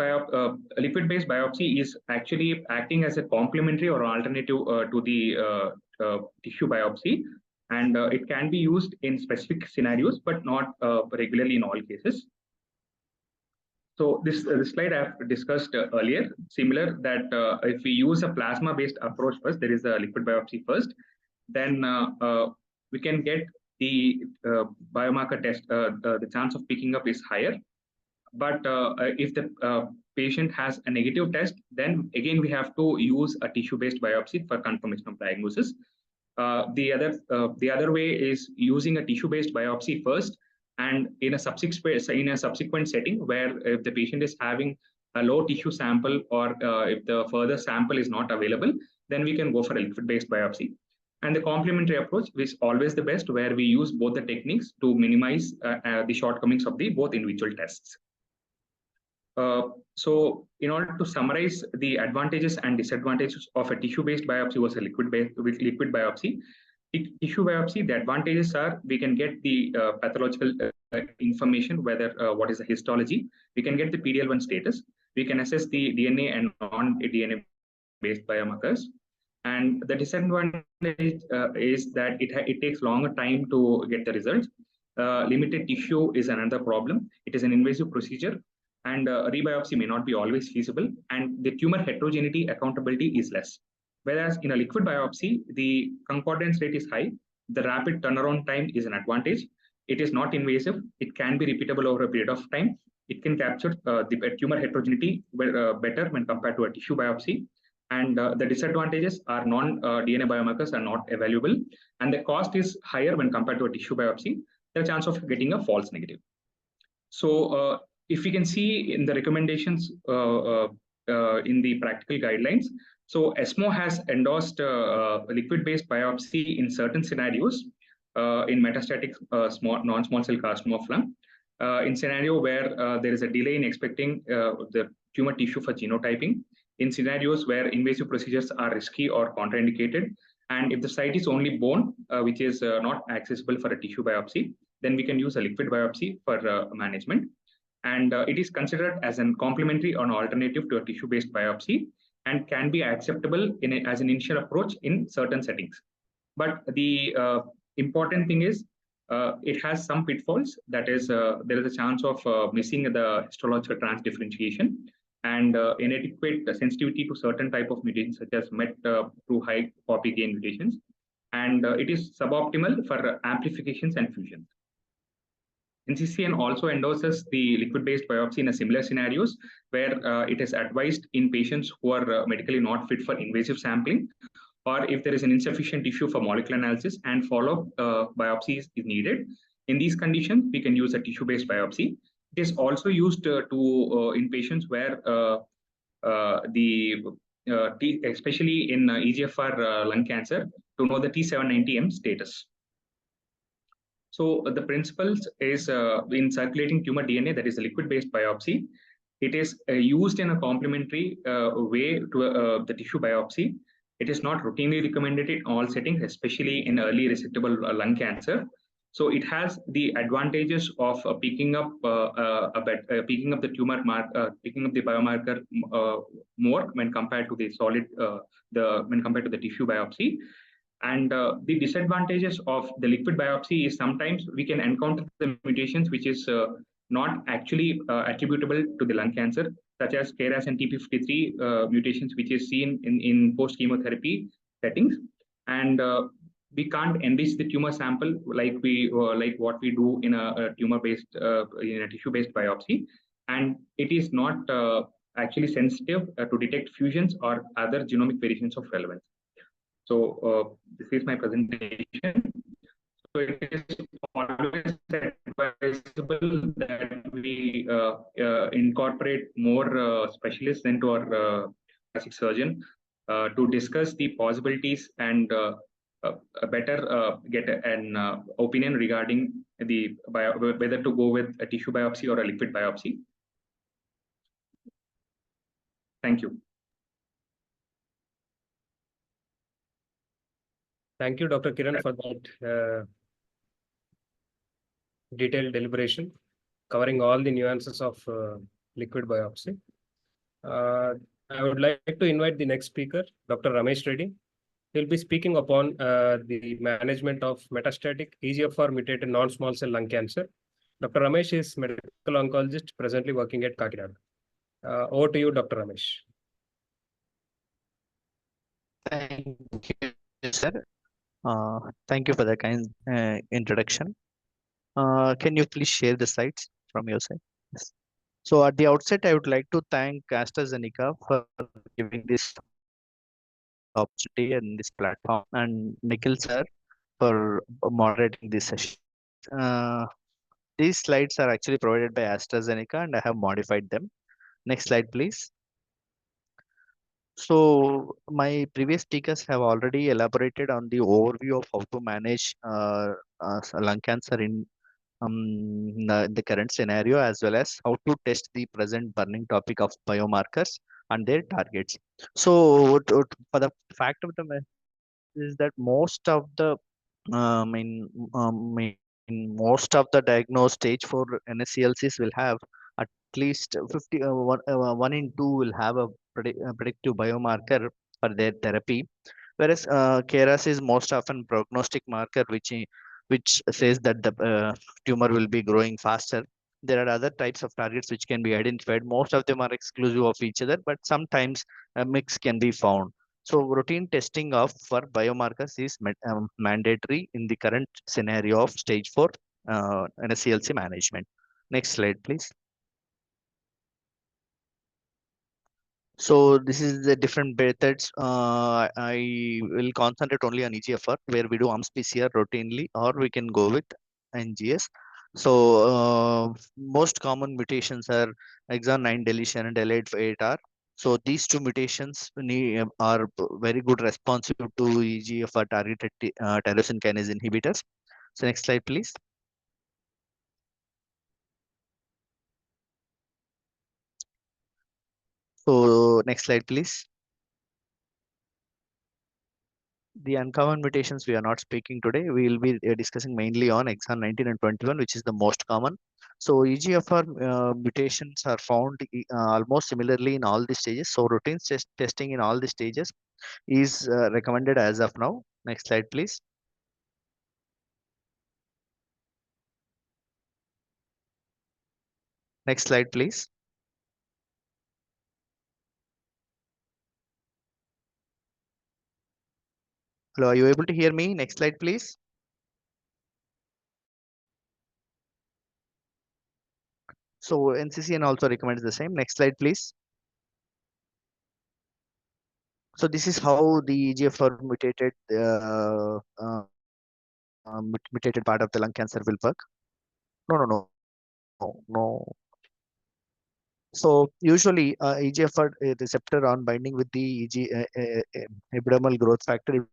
biopsy is actually acting as a complementary or alternative to the tissue biopsy. And it can be used in specific scenarios, but not regularly in all cases. So this slide I have discussed earlier, similar that if we use a plasma-based approach first, there is a liquid biopsy first, then we can get the biomarker test, the chance of picking up is higher. But if the patient has a negative test, then again we have to use a tissue-based biopsy for confirmation of diagnosis. The other way is using a tissue-based biopsy first, And in a subsequent setting where if the patient is having a low tissue sample or if the further sample is not available, then we can go for a liquid-based biopsy. And the complementary approach is always the best, where we use both the techniques to minimize the shortcomings of the both individual tests. So in order to summarize the advantages and disadvantages of a tissue-based biopsy versus liquid biopsy, tissue biopsy, the advantages are we can get the pathological information, whether what is the histology, we can get the PD-L1 status, we can assess the DNA and non-DNA based biomarkers. And the disadvantage is that it takes longer time to get the results. Limited tissue is another problem. It is an invasive procedure, and rebiopsy may not be always feasible, and the tumor heterogeneity accountability is less. Whereas in a liquid biopsy, the concordance rate is high, the rapid turnaround time is an advantage. It is not invasive, it can be repeatable over a period of time. It can capture the tumor heterogeneity better when compared to a tissue biopsy. And the disadvantages are non-DNA biomarkers are not available, and the cost is higher when compared to a tissue biopsy. There's a chance of getting a false negative. So if we can see in the recommendations in the practical guidelines, so ESMO has endorsed liquid-based biopsy in certain scenarios in metastatic non-small cell carcinoma of lung. In scenario where there is a delay in expecting the tumor tissue for genotyping, in scenarios where invasive procedures are risky or contraindicated, and if the site is only bone, which is not accessible for a tissue biopsy, then we can use a liquid biopsy for management. And it is considered as a complementary or an alternative to a tissue-based biopsy and can be acceptable as an initial approach in certain settings. But the important thing is it has some pitfalls. That is, there is a chance of missing the histological transdifferentiation and inadequate sensitivity to certain type of mutations such as MET through high copy gain mutations. And it is suboptimal for amplifications and fusions. NCCN also endorses the liquid-based biopsy in a similar scenarios where it is advised in patients who are medically not fit for invasive sampling, or if there is an insufficient tissue for molecular analysis and follow-up biopsies is needed. In these conditions, we can use a tissue-based biopsy. It is also used in patients where especially in EGFR lung cancer, to know the T790M status. So the principles is in circulating tumor DNA, that is a liquid-based biopsy. It is used in a complementary way to the tissue biopsy. It is not routinely recommended in all settings, especially in early resectable lung cancer. So it has the advantages of picking up the tumor picking up the biomarker more when compared to the solid when compared to the tissue biopsy. And the disadvantages of the liquid biopsy is sometimes we can encounter the mutations which is not actually attributable to the lung cancer, such as KRAS and TP53 mutations, which is seen in post-chemotherapy settings. And we can't enrich the tumor sample like what we do in a tumor-based, in a tissue-based biopsy. And it is not actually sensitive to detect fusions or other genomic variations of relevance. So this is my presentation. So it is always advisable that we incorporate more specialists into our thoracic surgeon to discuss the possibilities and better get an opinion regarding the whether to go with a tissue biopsy or a liquid biopsy. Thank you. Thank you, Dr. Kiran, for that detailed deliberation, covering all the nuances of liquid biopsy. I would like to invite the next speaker, Dr. Ramesh Reddy. He'll be speaking upon the management of metastatic EGFR mutated non-small cell lung cancer. Dr. Ramesh is medical oncologist presently working at Kakinada. Over to you, Dr. Ramesh. Thank you, sir. Thank you for the kind introduction. Can you please share the slides from your side? Yes. So at the outset, I would like to thank AstraZeneca for giving this opportunity and this platform, and Nikhil sir for moderating this session. These slides are actually provided by AstraZeneca and I have modified them. Next slide, please. So my previous speakers have already elaborated on the overview of how to manage lung cancer in the current scenario, as well as how to test the present burning topic of biomarkers and their targets. So for the fact of the matter is that most of the most of the diagnosed stage 4 NSCLCs will have at least 1 in 2 will have a predictive biomarker for their therapy, whereas KRAS is most often prognostic marker, which says that the tumor will be growing faster. There are other types of targets which can be identified. Most of them are exclusive of each other, but sometimes a mix can be found. So routine testing of for biomarkers is mandatory in the current scenario of stage 4 NSCLC management. Next slide, please. So this is the different methods. I will concentrate only on EGFR, where we do ARMS PCR routinely, or we can go with NGS. So most common mutations are exon 9 deletion and L858R. So these two mutations are very good responsive to EGFR targeted tyrosine kinase inhibitors. So next slide, please. So next slide, please. The uncommon mutations we are not speaking today. We will be discussing mainly on exon 19 and 21, which is the most common. So EGFR mutations are found almost similarly in all the stages. So routine testing in all the stages is recommended as of now. Next slide, please. Next slide, please. Hello, are you able to hear me? Next slide, please. So NCCN also recommends the same. Next slide, please. So this is how the EGFR mutated part of the lung cancer will work. No. So usually EGFR receptor on binding with the epidermal growth factor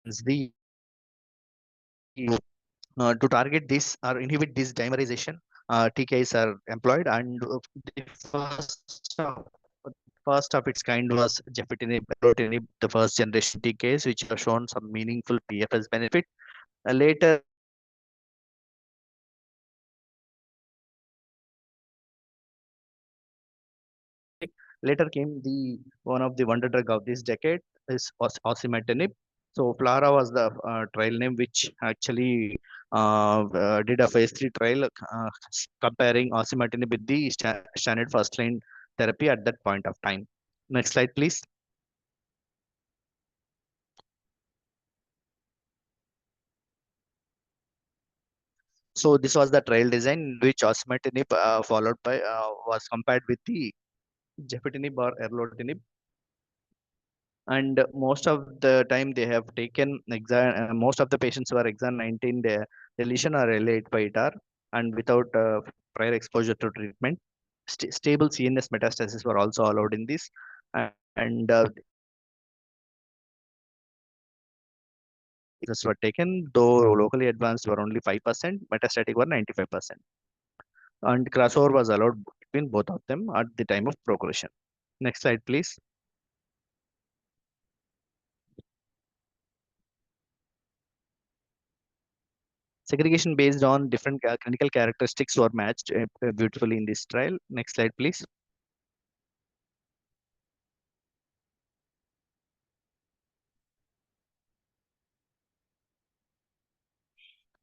is the to target this or inhibit this dimerization, TKIs are employed, and the first of its kind was Gefitinib, the first generation TKIs, which have shown some meaningful PFS benefit. Later came the one of the wonder drug of this decade is Osimertinib. So Flara was the trial name which actually did a phase 3 trial comparing Osimertinib with the standard first line therapy at that point of time. Next slide, please. So this was the trial design which Osimertinib followed by was compared with the Gefitinib or Erlotinib. And most of the time they have taken most of the patients who are exon 19 deletion or L858R and without prior exposure to treatment. Stable CNS metastasis were also allowed in this, and this were taken, though locally advanced were only 5%, metastatic were 95%, and crossover was allowed between both of them at the time of progression. Next slide, please. Segregation based on different clinical characteristics were matched beautifully in this trial. Next slide, please.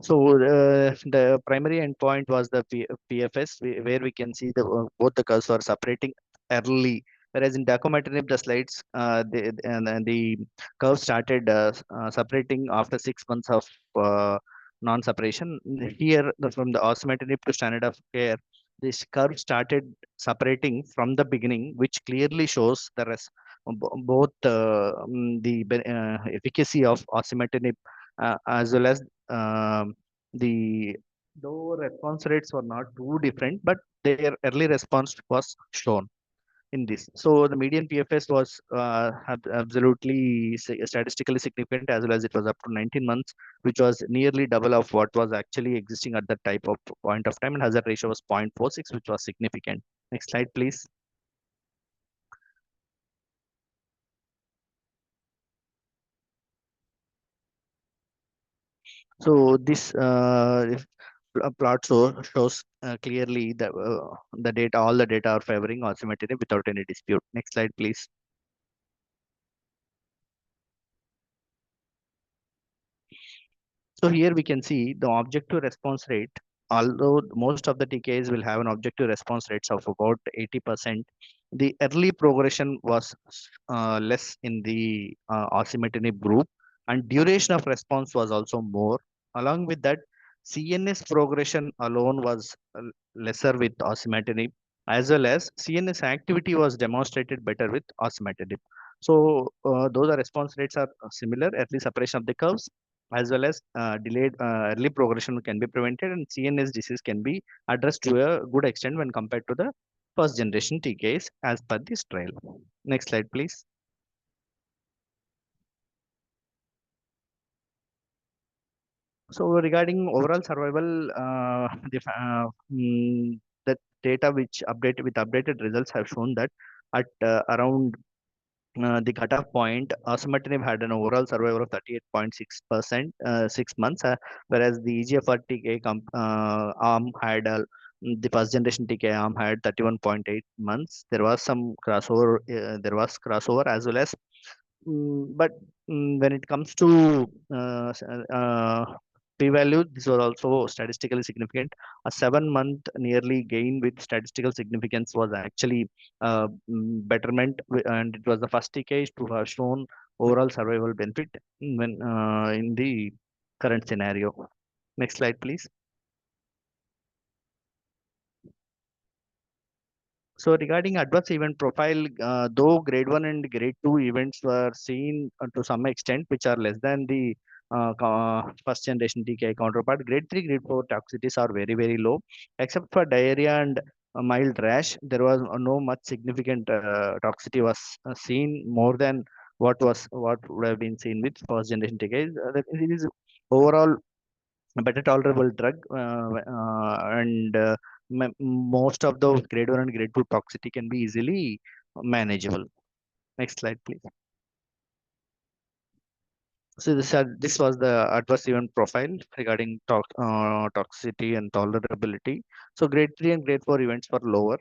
So the primary endpoint was the PFS, where we can see both the curves are separating early. Whereas in Dacometinib, the slides, the curve started separating after 6 months of non-separation. Here, from the Osimertinib to standard of care, this curve started separating from the beginning, which clearly shows the both the efficacy of osimertinib as well as the though response rates were not too different, but their early response was shown in this. So the median PFS was absolutely statistically significant, as well as it was up to 19 months, which was nearly double of what was actually existing at that type of point of time, and hazard ratio was 0.46, which was significant. Next slide, please. So this plot shows clearly the data, all the data are favoring osimertinib without any dispute. Next slide, please. So here we can see the objective response rate. Although most of the TKIs will have an objective response rates of about 80%, the early progression was less in the osimertinib group, and duration of response was also more. Along with that, CNS progression alone was lesser with osimertinib, as well as CNS activity was demonstrated better with osimertinib. So those are response rates are similar, early separation of the curves, as well as delayed early progression can be prevented, and CNS disease can be addressed to a good extent when compared to the first generation TKIs as per this trial. Next slide, please. So regarding overall survival, the data which updated results have shown that at around the cutoff point, osimertinib had an overall survival of 38.6%, 6 months, whereas the EGFR TKI arm had the first generation TKI arm had 31.8 months. There was some crossover. There was crossover as well as, but when it comes to p-value, this was also statistically significant. A 7-month nearly gain with statistical significance was actually betterment, and it was the first TKI to have shown overall survival benefit when in the current scenario. Next slide, please. So regarding adverse event profile, though grade 1 and grade 2 events were seen to some extent, which are less than the first generation TKI counterpart, grade 3, grade 4 toxicities are very, very low. Except for diarrhea and a mild rash, there was no much significant toxicity was seen more than what would have been seen with first generation TKI. It is overall a better tolerable drug, and most of the grade 1 and grade 2 toxicity can be easily manageable. Next slide, please. So this was the adverse event profile regarding toxicity and tolerability. So grade 3 and grade 4 events were lower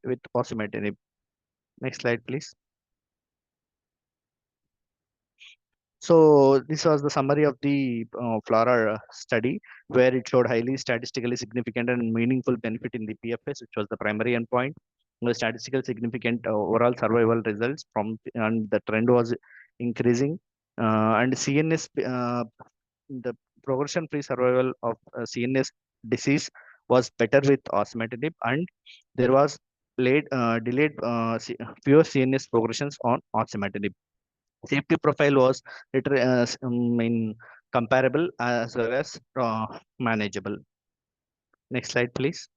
with osimertinib. Next slide, please. So this was the summary of the FLORA study, where it showed highly statistically significant and meaningful benefit in the PFS, which was the primary endpoint. The statistical significant overall survival results and the trend was increasing. And CNS, the progression-free survival of CNS disease was better with osimertinib, and there was delayed fewer CNS progressions on osimertinib. Safety profile was comparable as well as manageable. Next slide, please.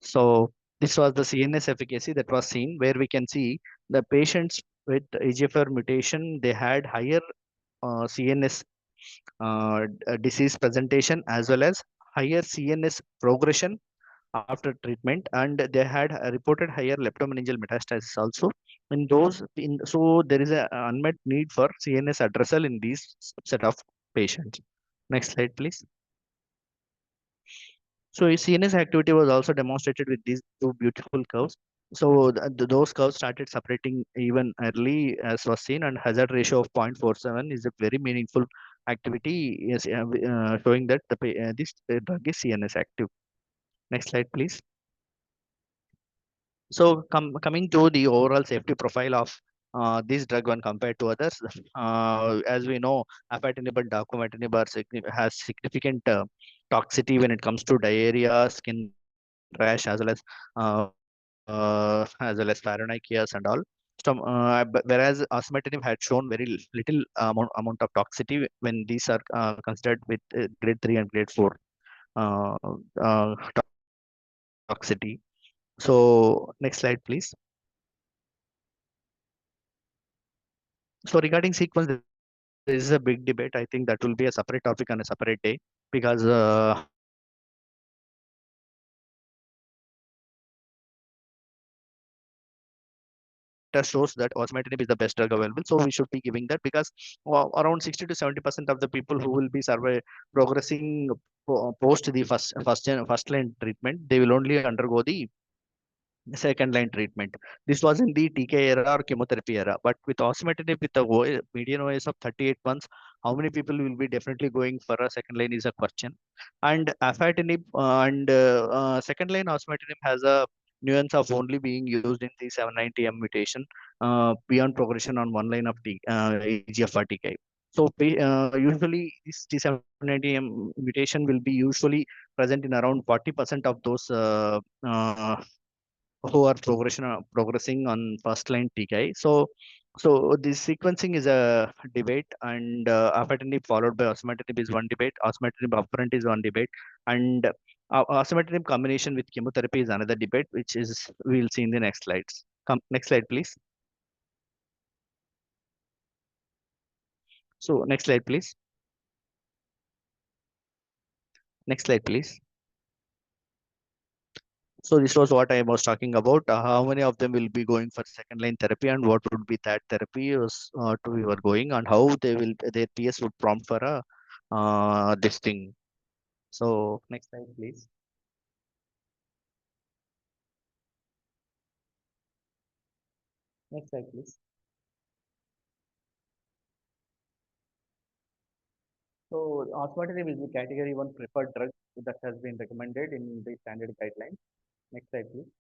So this was the CNS efficacy that was seen, where we can see the patients with EGFR mutation, they had higher CNS disease presentation as well as higher CNS progression after treatment, and they had reported higher leptomeningeal metastasis also in those. So there is an unmet need for CNS addressal in these subset of patients. Next slide, please. So CNS activity was also demonstrated with these two beautiful curves. So those curves started separating even early, as was seen, and hazard ratio of 0.47 is a very meaningful activity, is showing that this drug is CNS active. Next slide, please. So coming to the overall safety profile of this drug when compared to others. As we know, afatinib and dacometinib has significant toxicity when it comes to diarrhea, skin rash, as well as paranoichias and all. So, whereas osimertinib had shown very little amount of toxicity when these are considered with grade 3 and grade 4 uh, toxicity. So next slide, please. So regarding sequence, this is a big debate. I think that will be a separate topic on a separate day, because data shows that osimertinib is the best drug available. So we should be giving that, because around 60 to 70% of the people who will be progressing post the first line treatment, they will only undergo the second line treatment. This was in the TK era or chemotherapy era. But with osimertinib, with the median OS of 38 months, how many people will be definitely going for a second line is a question. And afatinib and second line osimertinib has a nuance of only being used in the 790M mutation beyond progression on one line of EGFR TKI. So usually this T790M mutation will be usually present in around 40% of those who are progressing on first line TKI. So this sequencing is a debate, and afatinib followed by osimertinib is one debate. Osimertinib upfront is one debate, and osimertinib combination with chemotherapy is another debate, which is we'll see in the next slides. Next slide, please. So next slide, please. Next slide, please. So this was what I was talking about. How many of them will be going for second line therapy, and what would be that therapy to we were going, and how their PS would prompt for a this thing. So next slide, please. Next slide, please. So osimertinib is the category 1 preferred drug that has been recommended in the standard guidelines. Next slide, please.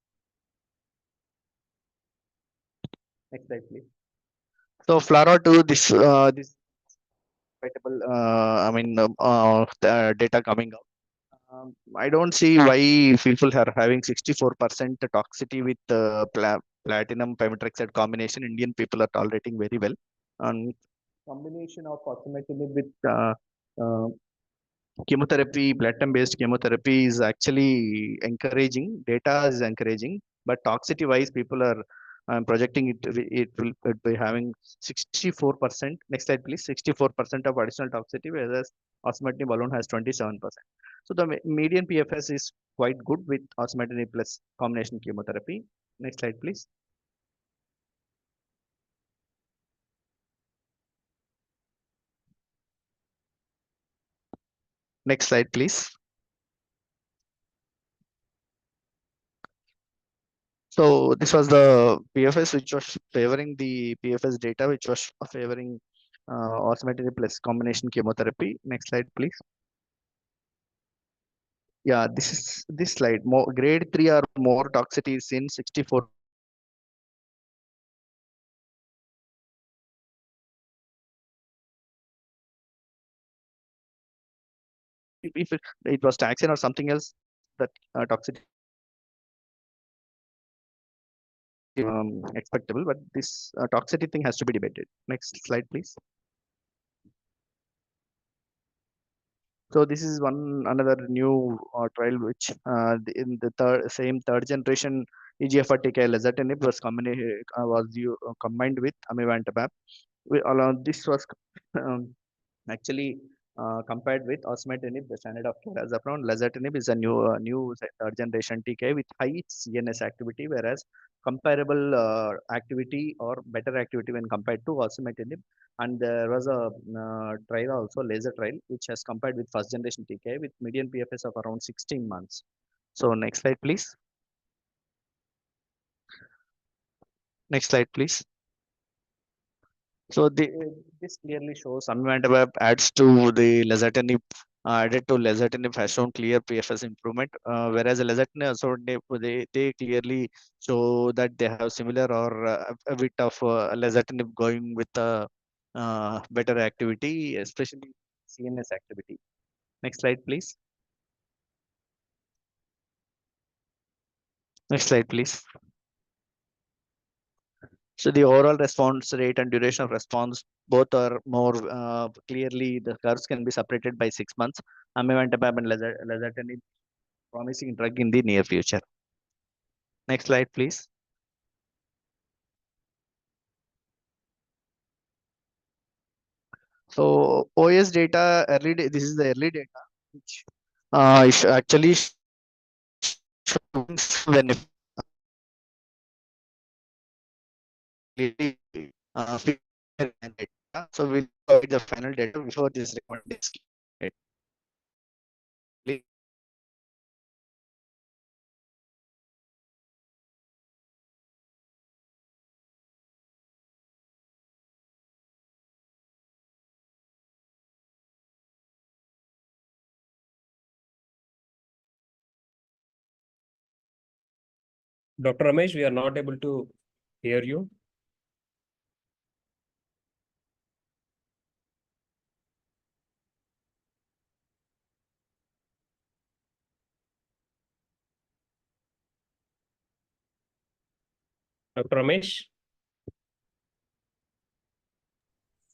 Next slide, please. So FLARA2, this compatible, data coming out. I don't see why people are having 64% toxicity with platinum pemetrexed combination. Indian people are tolerating very well. And combination of osimertinib with chemotherapy, platinum-based chemotherapy is actually encouraging. Data is encouraging, but toxicity-wise, people are projecting it will be having 64%. Next slide, please. 64% of additional toxicity, whereas osimertinib alone has 27%. So the median PFS is quite good with osimertinib plus combination chemotherapy. Next slide, please. Next slide, please. So this was the PFS, which was favoring the PFS data, which was favoring osimertinib plus combination chemotherapy. Next slide, please. Yeah, this slide. More grade 3 or more toxicity is in 64. If it was taxane or something else, that toxicity expectable, but this toxicity thing has to be debated. Next slide, please. So this is another new trial, which in the third generation EGFR TKI lazertinib was combined with amivantamab. This was actually compared with osimertinib, the standard of care as of now. Lazertinib is a new third generation TKI with high CNS activity, whereas comparable activity or better activity when compared to osimertinib. And there was a trial also, laser trial, which has compared with first generation TKI with median PFS of around 16 months. So next slide, please. Next slide, please. So this clearly shows amivantamab adds to the lazertinib added to Lazertinib has shown clear PFS improvement, whereas Lazertinib also they clearly show that they have similar or a bit of Lazertinib going with better activity, especially CNS activity. Next slide, please. Next slide, please. So the overall response rate and duration of response both are more clearly, the curves can be separated by 6 months. Amivantamab and Lazertinib promising drug in the near future. Next slide, please. So OS data early this is the early data which is actually showing benefit. So we'll provide the final data before this recording is Dr. Ramesh, we are not able to hear you. Dr. Ramesh?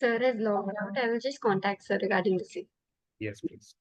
Sir is logged out. I will just contact sir regarding the same. Yes, please.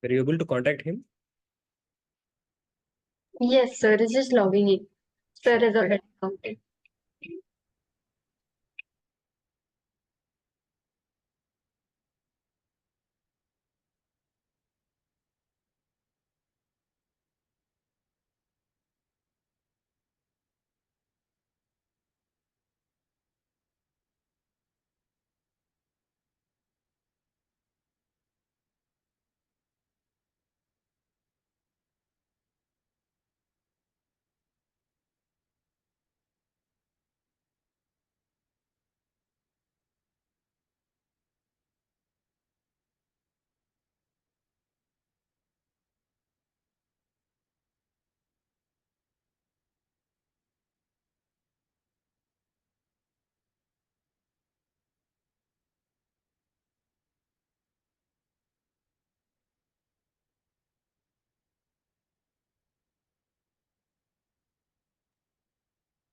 Were you able to contact him? Yes, sir is just logging in. Sir is already logged in.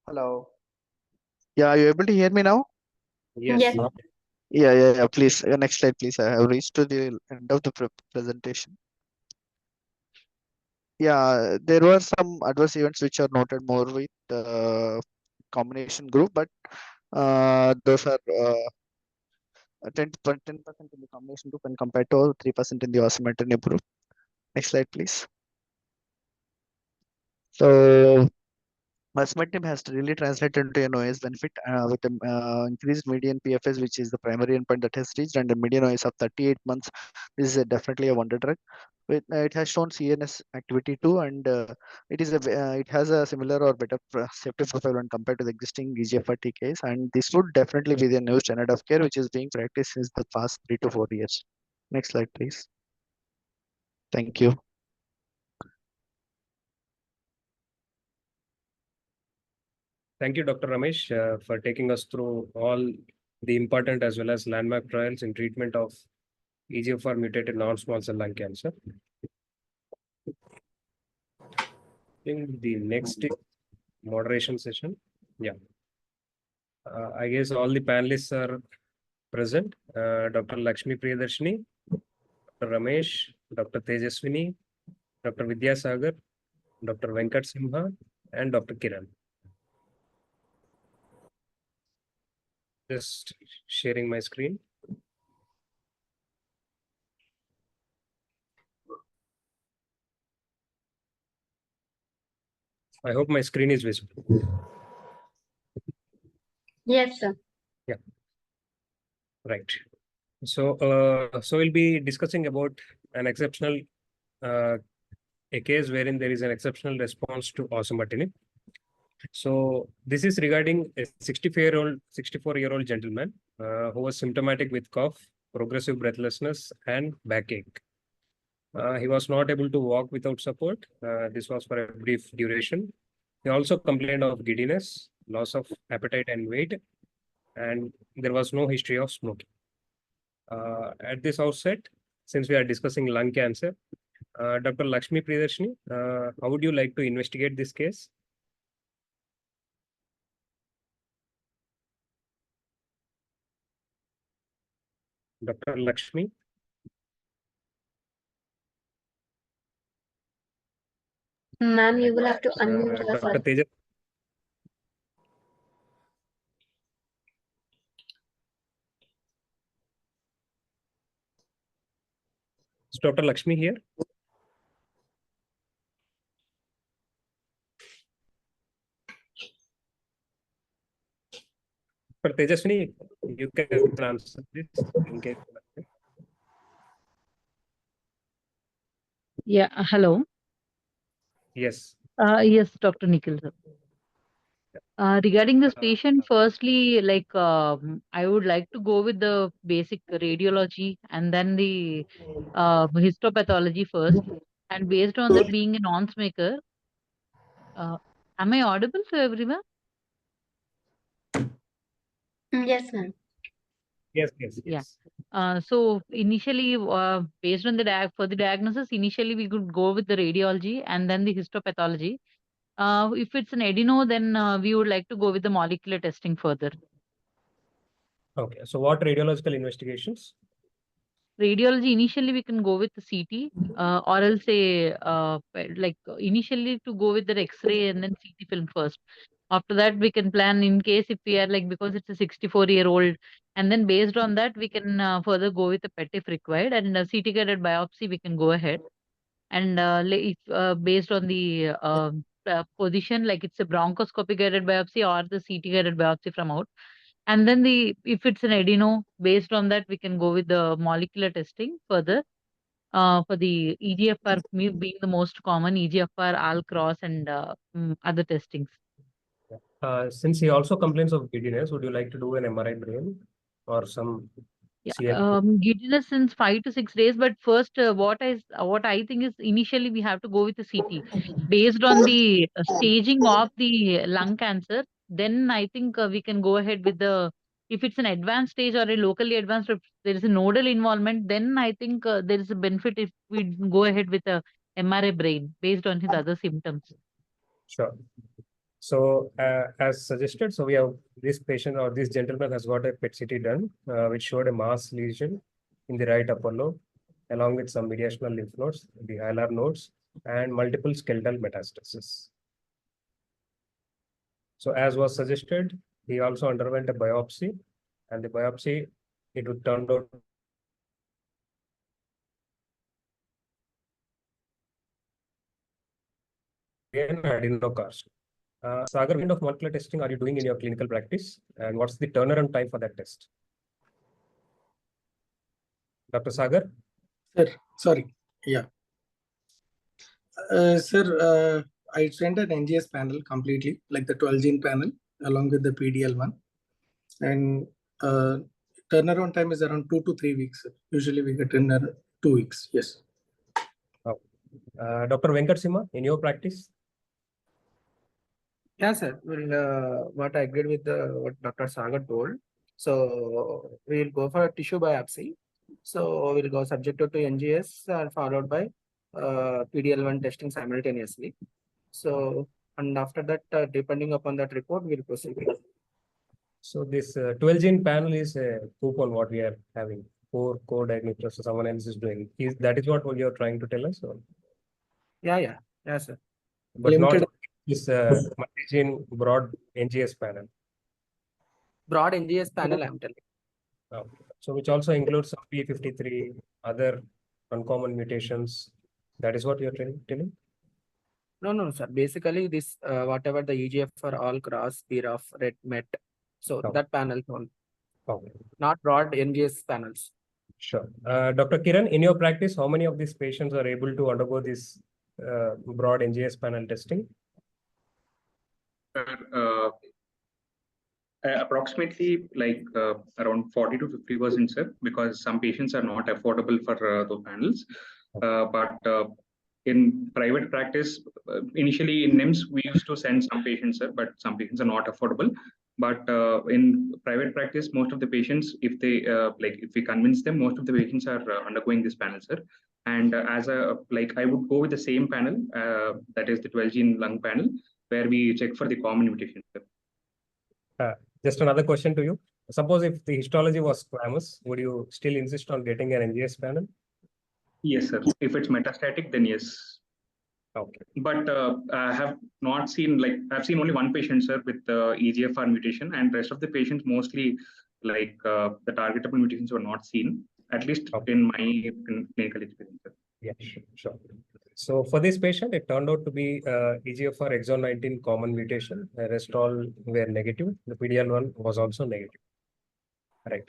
Hello. Yeah, are you able to hear me now? Yes. Yes. Yeah. Please, next slide, please. I have reached to the end of the presentation. Yeah, there were some adverse events which are noted more with combination group, but those are 10% in the combination group and compared to 3% in the Osimertinib group. Next slide, please. So Osimertinib has really translated into an OS benefit with an increased median PFS, which is the primary endpoint that has reached, and a median OS of 38 months. This is definitely a wonder drug. It has shown CNS activity too, and it has a similar or better safety profile when compared to the existing EGFR TKs, and this would definitely be the new standard of care, which is being practiced since the past 3 to 4 years. Next slide, please. Thank you. Thank you, Dr. Ramesh, for taking us through all the important as well as landmark trials in treatment of EGFR mutated non-small cell lung cancer. In the next moderation session, yeah. I guess all the panelists are present. Dr. Lakshmi Priyadarshini, Dr. Ramesh, Dr. Tejaswini, Dr. Vidyasagar, Dr. Venkata Simha, and Dr. Kiran. Just sharing my screen. I hope my screen is visible. Yes, sir. Yeah. Right. So, we'll be discussing about an exceptional, a case wherein there is an exceptional response to Osimertinib. So, this is regarding a 64-year-old gentleman who was symptomatic with cough, progressive breathlessness, and backache. He was not able to walk without support. This was for a brief duration. He also complained of giddiness, loss of appetite and weight, and there was no history of smoking. At this outset, since we are discussing lung cancer, Dr. Lakshmi Priyadarshini, how would you like to investigate this case? Dr. Lakshmi? Ma'am, you will have to unmute yourself. Dr. Tejas? Is Dr. Lakshmi here? For Tejaswini, you can answer this in case. Yeah, hello. Yes. Yes, Dr. Nikhil, sir. Regarding this patient, firstly, I would like to go with the basic radiology and then the histopathology first. And based on that, being a non-smoker, am I audible to everyone? Yes, ma'am. Yes. Yeah. So initially, based on the for the diagnosis, initially we could go with the radiology and then the histopathology. If it's an adeno, then we would like to go with the molecular testing further. Okay. So, what radiological investigations? Radiology, initially we can go with the CT, or else initially to go with the X-ray and then CT film first. After that, we can plan in case if we are because it's a 64-year-old, and then based on that, we can further go with the PET if required, and CT guided biopsy we can go ahead. And if based on the position, like it's a bronchoscopy guided biopsy or the CT guided biopsy from out. And then if it's an adeno, based on that, we can go with the molecular testing further. For the EGFR being the most common, EGFR, AL-cross, and other testings. Since he also complains of giddiness, would you like to do an MRI brain or some Giddiness since 5 to 6 days, but first what I think is initially we have to go with the CT based on the staging of the lung cancer. Then I think we can go ahead with if it's an advanced stage or a locally advanced, if there is a nodal involvement, then I think there is a benefit if we go ahead with a MRI brain based on his other symptoms. Sure. So, as suggested, so we have this patient or this gentleman has got a PET CT done, which showed a mass lesion in the right upper lobe, along with some mediastinal lymph nodes, the hilar nodes, and multiple skeletal metastases. So, as was suggested, he also underwent a biopsy, and the biopsy, it turned out an adenocarcinoma. Sagar, what kind of molecular testing are you doing in your clinical practice, and what's the turnaround time for that test? Dr. Sagar? Sir, sorry. Yeah. Sir, I sent an NGS panel completely, like the 12-gene panel, along with the PDL1. And turnaround time is around 2 to 3 weeks. Usually we get in 2 weeks. Yes. Oh. Dr. Venkata Simha, in your practice? Yeah, sir. What I agreed with what Dr. Sagar told. So we will go for a tissue biopsy. So we'll go subjected to NGS followed by PDL1 testing simultaneously. So and after that, depending upon that report, we'll proceed. So this 12 gene panel is a coupon what we are having. 4 co-diagnostics, so someone else is doing. That is what you're trying to tell us? Or? Yeah, sir. But Limited. not this multi-gene broad NGS panel. Broad NGS panel, I'm telling. Okay. So which also includes some P53, other uncommon mutations. That is what you're telling? No, sir. Basically, this whatever the EGFR all cross, BRAF, red, MET. So Okay. that panel only. Okay. Not broad NGS panels. Sure. Dr. Kiran, in your practice, how many of these patients are able to undergo this broad NGS panel testing? Approximately like around 40 to 50%, sir, because some patients are not affordable for those panels. But in private practice, initially in NIMS, we used to send some patients, sir, but some patients are not affordable. But in private practice, most of the patients, if they if we convince them, most of the patients are undergoing this panel, sir. And as a I would go with the same panel, that is the 12 gene lung panel, where we check for the common mutations, sir. Just another question to you. Suppose if the histology was squamous, would you still insist on getting an NGS panel? Yes, sir. If it's metastatic, then yes. Okay. But I have not seen, I've seen only one patient, sir, with EGFR mutation, and rest of the patients mostly, the targetable mutations were not seen, at least in my clinical experience, sir. Yeah, sure. So for this patient, it turned out to be EGFR exon 19 common mutation. The rest all were negative. The PDL1 was also negative. Right.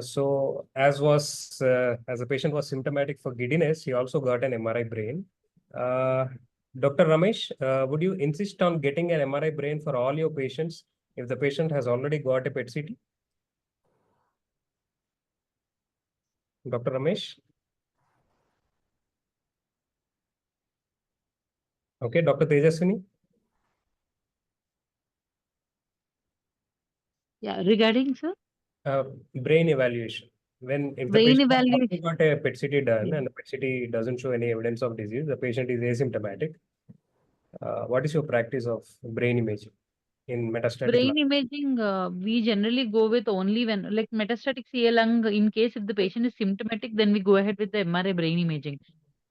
So as the patient was symptomatic for giddiness, he also got an MRI brain. Dr. Ramesh, would you insist on getting an MRI brain for all your patients if the patient has already got a PET-CT? Dr. Ramesh? Okay, Dr. Tejaswini? Yeah, regarding, sir? Brain evaluation. If the patient has got a PET-CT done and the PET-CT doesn't show any evidence of disease, the patient is asymptomatic. What is your practice of brain imaging in metastatic Brain lung? imaging, we generally go with only when, metastatic CA lung, in case if the patient is symptomatic, then we go ahead with the MRI brain imaging.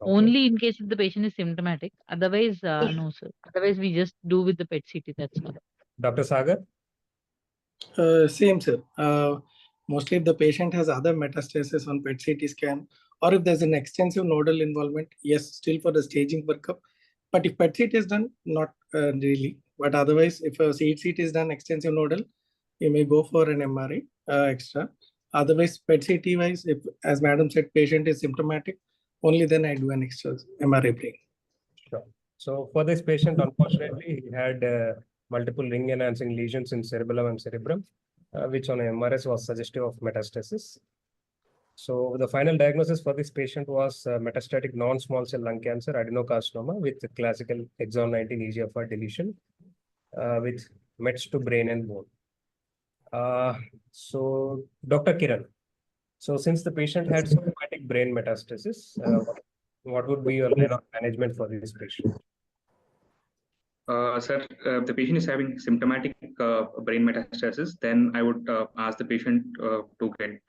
Okay. Only in case if the patient is symptomatic. Otherwise, no, sir. Otherwise, we just do with the PET-CT, that's all. Dr. Sagar? Same, sir. Mostly if the patient has other metastasis on PET-CT scan, or if there's an extensive nodal involvement, yes, still for the staging workup. But if PET-CT is done, not really. But otherwise, if a CT is done extensive nodal, you may go for an MRI extra. Otherwise, PET-CT wise, if, as madam said, patient is symptomatic, only then I do an extra MRI brain. Sure. So for this patient, unfortunately, he had multiple ring enhancing lesions in cerebellum and cerebrum, which on MRS was suggestive of metastasis. So the final diagnosis for this patient was metastatic non-small cell lung cancer adenocarcinoma with classical exon 19 EGFR deletion with mets to brain and bone. So Dr. Kiran, so since the patient had symptomatic brain metastasis, what would be your line of management for this patient? Sir, the patient is having symptomatic brain metastasis, then I would ask the patient to get,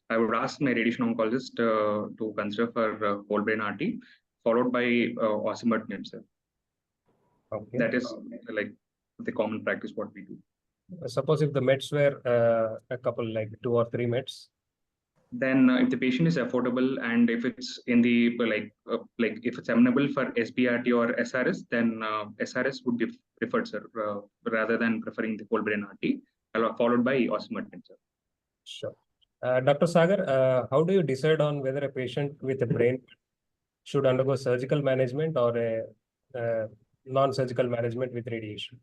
I would ask my radiation oncologist to consider for whole brain RT, followed by Osimertinib, sir. Okay. That is the common practice what we do. Suppose if the meds were a couple, 2 or 3 meds. Then if the patient is affordable and if it's in the if it's amenable for SBRT or SRS, then SRS would be preferred, sir, rather than preferring the whole brain RT, followed by Osimertinib, sir. Sure. Dr. Sagar, how do you decide on whether a patient with a brain should undergo surgical management or a non-surgical management with radiation?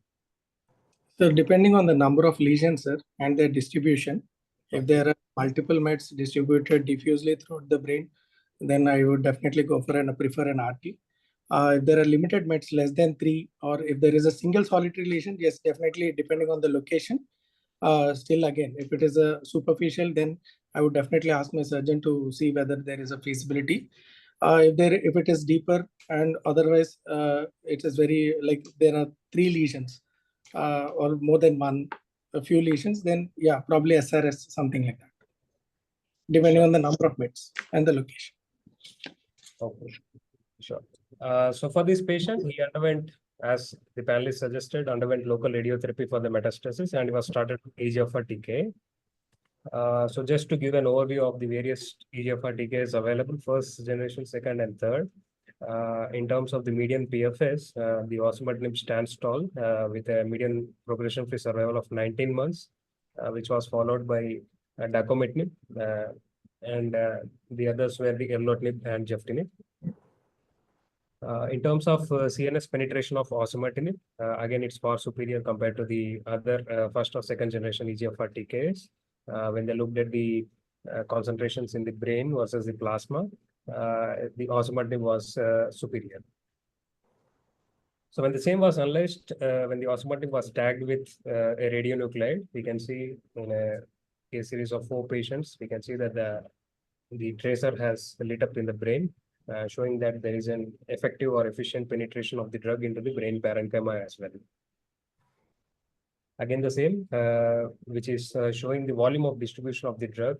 So depending on the number of lesions, sir, and their distribution, if there are multiple mets distributed diffusely throughout the brain, then I would definitely go for and prefer an RT. If there are limited mets less than 3, or if there is a single solitary lesion, yes, definitely depending on the location. Still, again, if it is a superficial, then I would definitely ask my surgeon to see whether there is a feasibility. If it is deeper and otherwise it is very like there are 3 lesions or more than a few lesions, then yeah, probably SRS, something like that, depending on the number of mets and the location. Okay, sure. So for this patient, he underwent, as the panelist suggested, underwent local radiotherapy for the metastasis, and he was started with EGFR-TK. So just to give an overview of the various EGFR-TKs available, first generation, second, and third. In terms of the median PFS, the Osimertinib stands tall with a median progression-free survival of 19 months, which was followed by Dacomitinib, and the others were the Erlotinib and Geftinib. In terms of CNS penetration of Osimertinib, again, it's far superior compared to the other first or second generation EGFR-TKs. When they looked at the concentrations in the brain versus the plasma, the Osimertinib was superior. So when the same was analyzed, when the Osimertinib was tagged with a radionuclide, we can see in a series of 4 patients, we can see that the tracer has lit up in the brain, showing that there is an effective or efficient penetration of the drug into the brain parenchyma as well. Again, the same, which is showing the volume of distribution of the drug,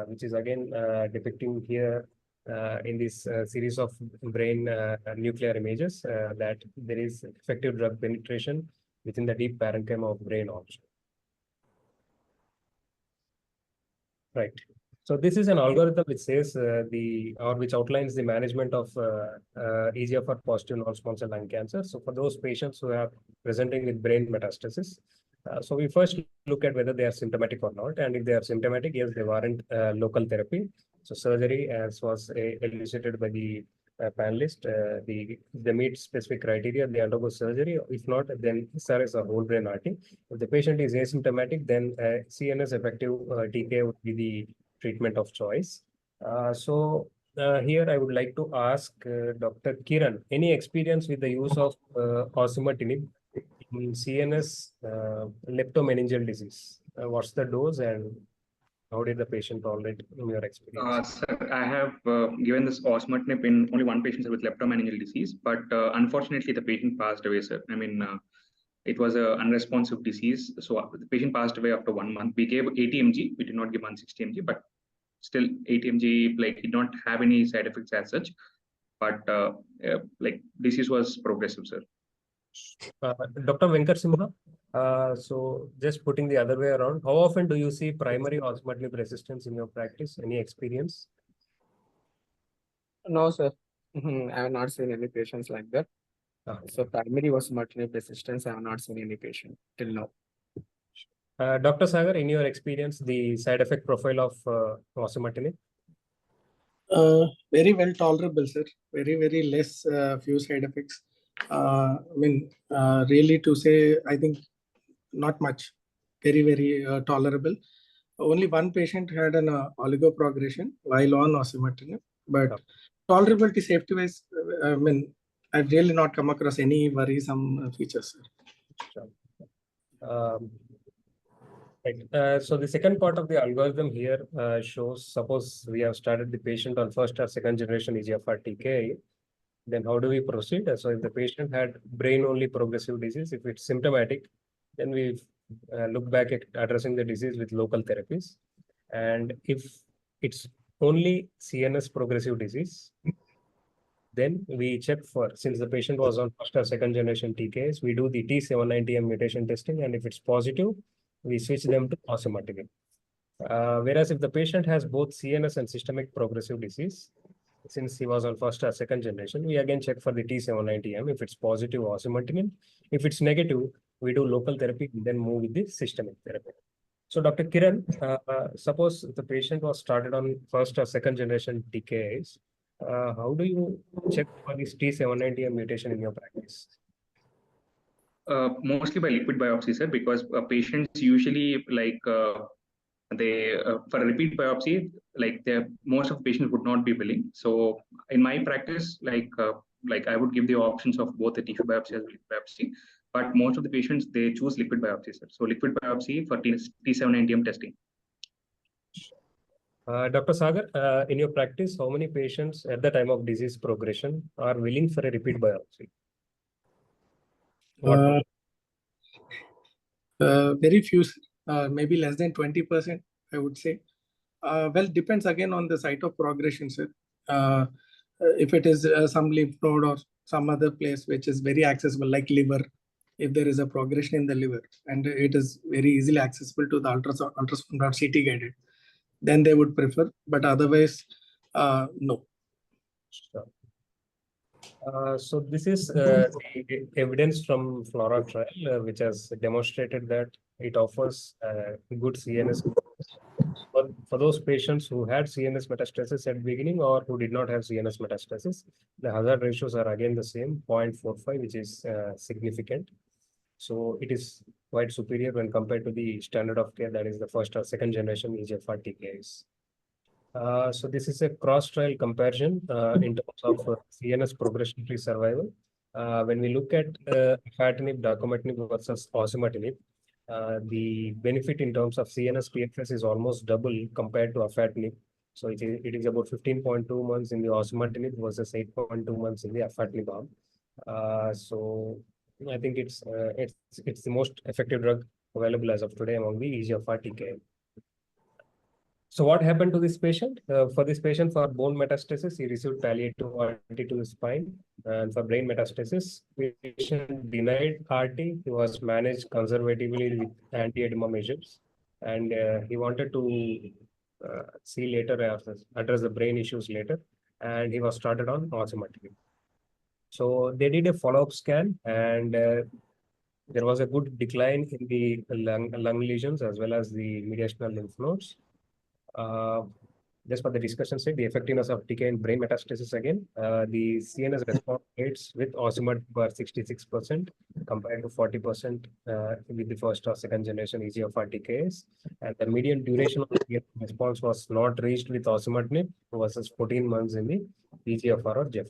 which is again depicting here in this series of brain nuclear images that there is effective drug penetration within the deep parenchyma of brain also. Right. So this is an algorithm which says which outlines the management of EGFR positive non-small cell lung cancer. So for those patients who are presenting with brain metastasis, so we first look at whether they are symptomatic or not, and if they are symptomatic, yes, they warrant local therapy. So surgery, as was elicited by the panelist, they meet specific criteria, they undergo surgery. If not, then SRS or whole brain RT. If the patient is asymptomatic, then CNS effective TK would be the treatment of choice. Here I would like to ask Dr. Kiran, any experience with the use of Osimertinib in CNS leptomeningeal disease? What's the dose and how did the patient tolerate in your experience? Sir, I have given this Osimertinib in only one patient with leptomeningeal disease, but unfortunately the patient passed away, sir. I mean, it was an unresponsive disease. So the patient passed away after 1 month. We gave 80 mg. We did not give 160 mg, but still 80 mg did not have any side effects as such. But disease was progressive, sir. Dr. Venkata Simha, so just putting the other way around, how often do you see primary Osimertinib resistance in your practice? Any experience? No, sir. I have not seen any patients like that. So primary Osimertinib resistance, I have not seen any patient till now. Dr. Sagar, in your experience, the side effect profile of Osimertinib? Very well tolerable, sir. Very, very less few side effects. Really to say, I think not much. Very, very tolerable. Only one patient had an oligoprogression while on Osimertinib, but tolerability, safety wise, I've really not come across any worrisome features, sir. Right. So the second part of the algorithm here shows, suppose we have started the patient on first or second generation EGFR-TK, then how do we proceed? So if the patient had brain-only progressive disease, if it's symptomatic, then we look back at addressing the disease with local therapies. And if it's only CNS progressive disease, then we check for, since the patient was on first or second generation TKs, we do the T790M mutation testing, and if it's positive, we switch them to Osimertinib. Whereas if the patient has both CNS and systemic progressive disease, since he was on first or second generation, we again check for the T790M. If it's positive, Osimertinib. If it's negative, we do local therapy and then move with the systemic therapy. So Dr. Kiran, suppose the patient was started on first or second generation TKs, how do you check for this T790M mutation in your practice? Mostly by liquid biopsy, sir, because patients usually for a repeat biopsy, most of the patients would not be willing. So in my practice, like I would give the options of both the tissue biopsy as well as biopsy. But most of the patients, they choose liquid biopsy, sir. So liquid biopsy for T790M testing. Dr. Sagar, in your practice, how many patients at the time of disease progression are willing for a repeat biopsy? What? Very few, maybe less than 20%, I would say. Well, depends again on the site of progression, sir. If it is some lymph node or some other place which is very accessible, like liver, if there is a progression in the liver and it is very easily accessible to the ultrasound or CT guided, then they would prefer. But otherwise, no. Sure. So this is the evidence from FLORA trial, which has demonstrated that it offers good CNS. For those patients who had CNS metastasis at the beginning or who did not have CNS metastasis, the hazard ratios are again the same, 0.45, which is significant. So it is quite superior when compared to the standard of care, that is the first or second generation EGFR TKIs. So this is a cross-trial comparison in terms of CNS progression-free survival. When we look at afatinib, dacometinib versus osimertinib, the benefit in terms of CNS PFS is almost double compared to afatinib. So it is about 15.2 months in the osimertinib versus 8.2 months in the afatinib arm. So I think it's the most effective drug available as of today among the EGFR TKI. So what happened to this patient? For this patient, for bone metastasis, he received palliative RT to the spine. And for brain metastasis, patient denied RT. He was managed conservatively with anti-edema measures. And he wanted to see later, address the brain issues later. And he was started on osimertinib. So they did a follow-up scan, and there was a good decline in the lung lesions as well as the mediastinal lymph nodes. Just for the discussion sake, the effectiveness of TK in brain metastasis again, the CNS response rates with osimertinib were 66% compared to 40% with the first or second generation EGFR TKs. And the median duration of the response was not reached with osimertinib versus 14 months in the EGFR or GEF.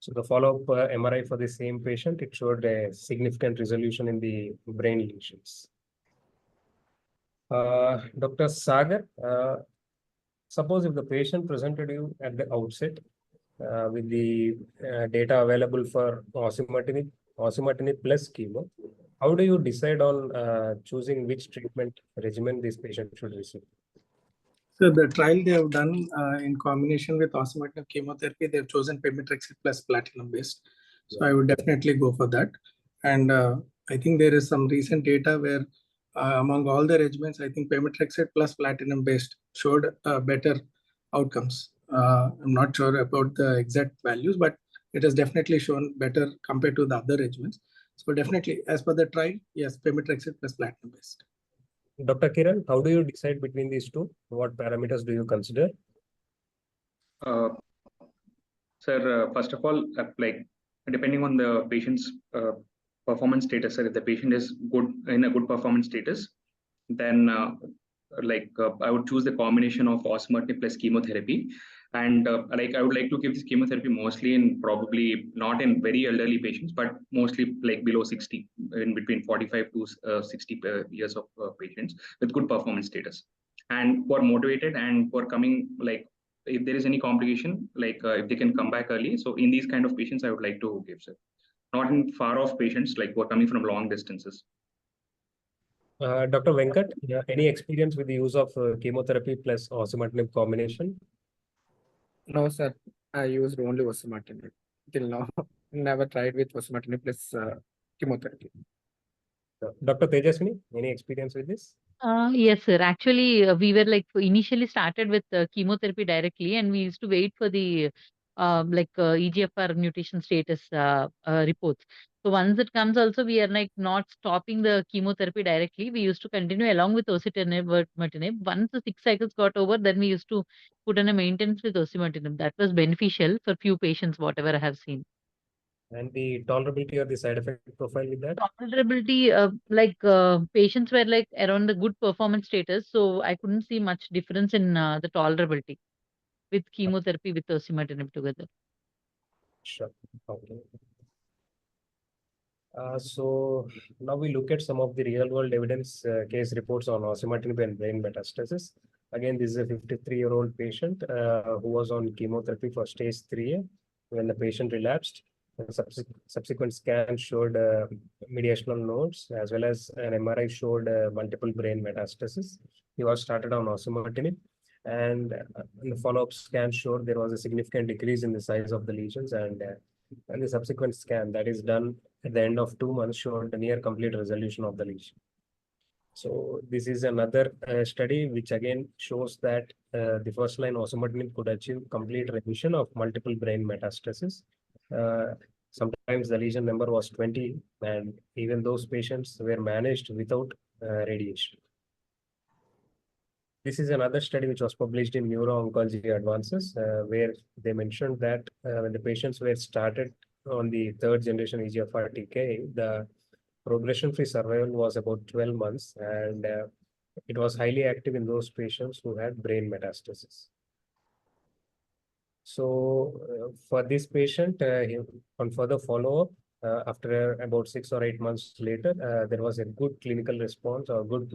So the follow-up MRI for the same patient, it showed a significant resolution in the brain lesions. Dr. Sagar, suppose if the patient presented you at the outset with the data available for osimertinib plus chemo, how do you decide on choosing which treatment regimen this patient should receive? So the trial they have done in combination with osimertinib chemotherapy, they've chosen pemetrexed plus platinum based. So I would definitely go for that. And I think there is some recent data where among all the regimens, I think pemetrexed plus platinum based showed better outcomes. I'm not sure about the exact values, but it has definitely shown better compared to the other regimens. So definitely, as per the trial, yes, pemetrexed plus platinum based. Dr. Kiran, how do you decide between these two? What parameters do you consider? Sir, first of all, like depending on the patient's performance status, sir, if the patient is good in a good performance status, then I would choose the combination of osimertinib plus chemotherapy. And like I would like to give this chemotherapy mostly in probably not in very elderly patients, but mostly like below 60, in between 45 to 60 years of patients with good performance status. And for motivated and for coming, like if there is any complication, like if they can come back early. So in these kind of patients, I would like to give, sir. Not in far off patients, like who are coming from long distances. Dr. Venkat, any experience with the use of chemotherapy plus osimertinib combination? No, sir. I used only osimertinib till now. Never tried with osimertinib plus chemotherapy. Dr. Tejaswini, any experience with this? Yes, sir. Actually, we were like initially started with chemotherapy directly, and we used to wait for the EGFR mutation status reports. So once it comes, also we are like not stopping the chemotherapy directly. We used to continue along with osimertinib. Once the 6 cycles got over, then we used to put on a maintenance with osimertinib. That was beneficial for few patients, whatever I have seen. And the tolerability or the side effect profile with that? Tolerability, patients were like around the good performance status, so I couldn't see much difference in the tolerability with chemotherapy with osimertinib together. Sure. Okay. So now we look at some of the real world evidence case reports on osimertinib and brain metastasis. Again, this is a 53-year-old patient who was on chemotherapy for stage 3A when the patient relapsed. Subsequent scan showed mediastinal nodes as well as an MRI showed multiple brain metastasis. He was started on osimertinib, and the follow-up scan showed there was a significant decrease in the size of the lesions, and the subsequent scan that is done at the end of 2 months showed a near complete resolution of the lesion. So this is another study which again shows that the first line osimertinib could achieve complete remission of multiple brain metastasis. Sometimes the lesion number was 20, and even those patients were managed without radiation. This is another study which was published in Neuro-Oncology Advances, where they mentioned that when the patients were started on the third generation EGFR TKI, the progression-free survival was about 12 months, and it was highly active in those patients who had brain metastasis. So for this patient, on further follow-up, after about 6 or 8 months later, there was a good clinical response or good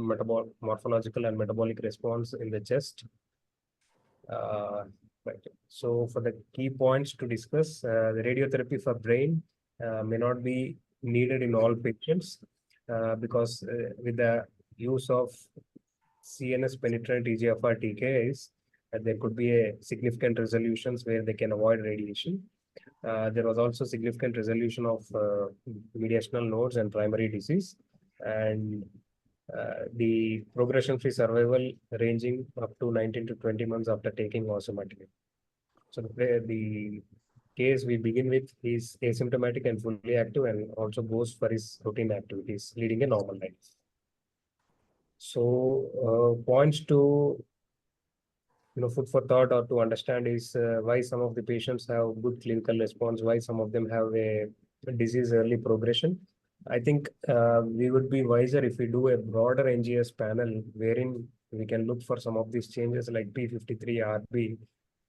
morphological and metabolic response in the chest. Right. So for the key points to discuss, the radiotherapy for brain may not be needed in all patients because with the use of CNS penetrant EGFR TKIs, there could be a significant resolutions where they can avoid radiation. There was also significant resolution of mediastinal nodes and primary disease, and the progression-free survival ranging up to 19 to 20 months after taking osimertinib. So the case we begin with is asymptomatic and fully active, and also goes for his routine activities, leading a normal life. So points to food for thought or to understand is why some of the patients have good clinical response, why some of them have a disease early progression. I think we would be wiser if we do a broader NGS panel wherein we can look for some of these changes like P53RB,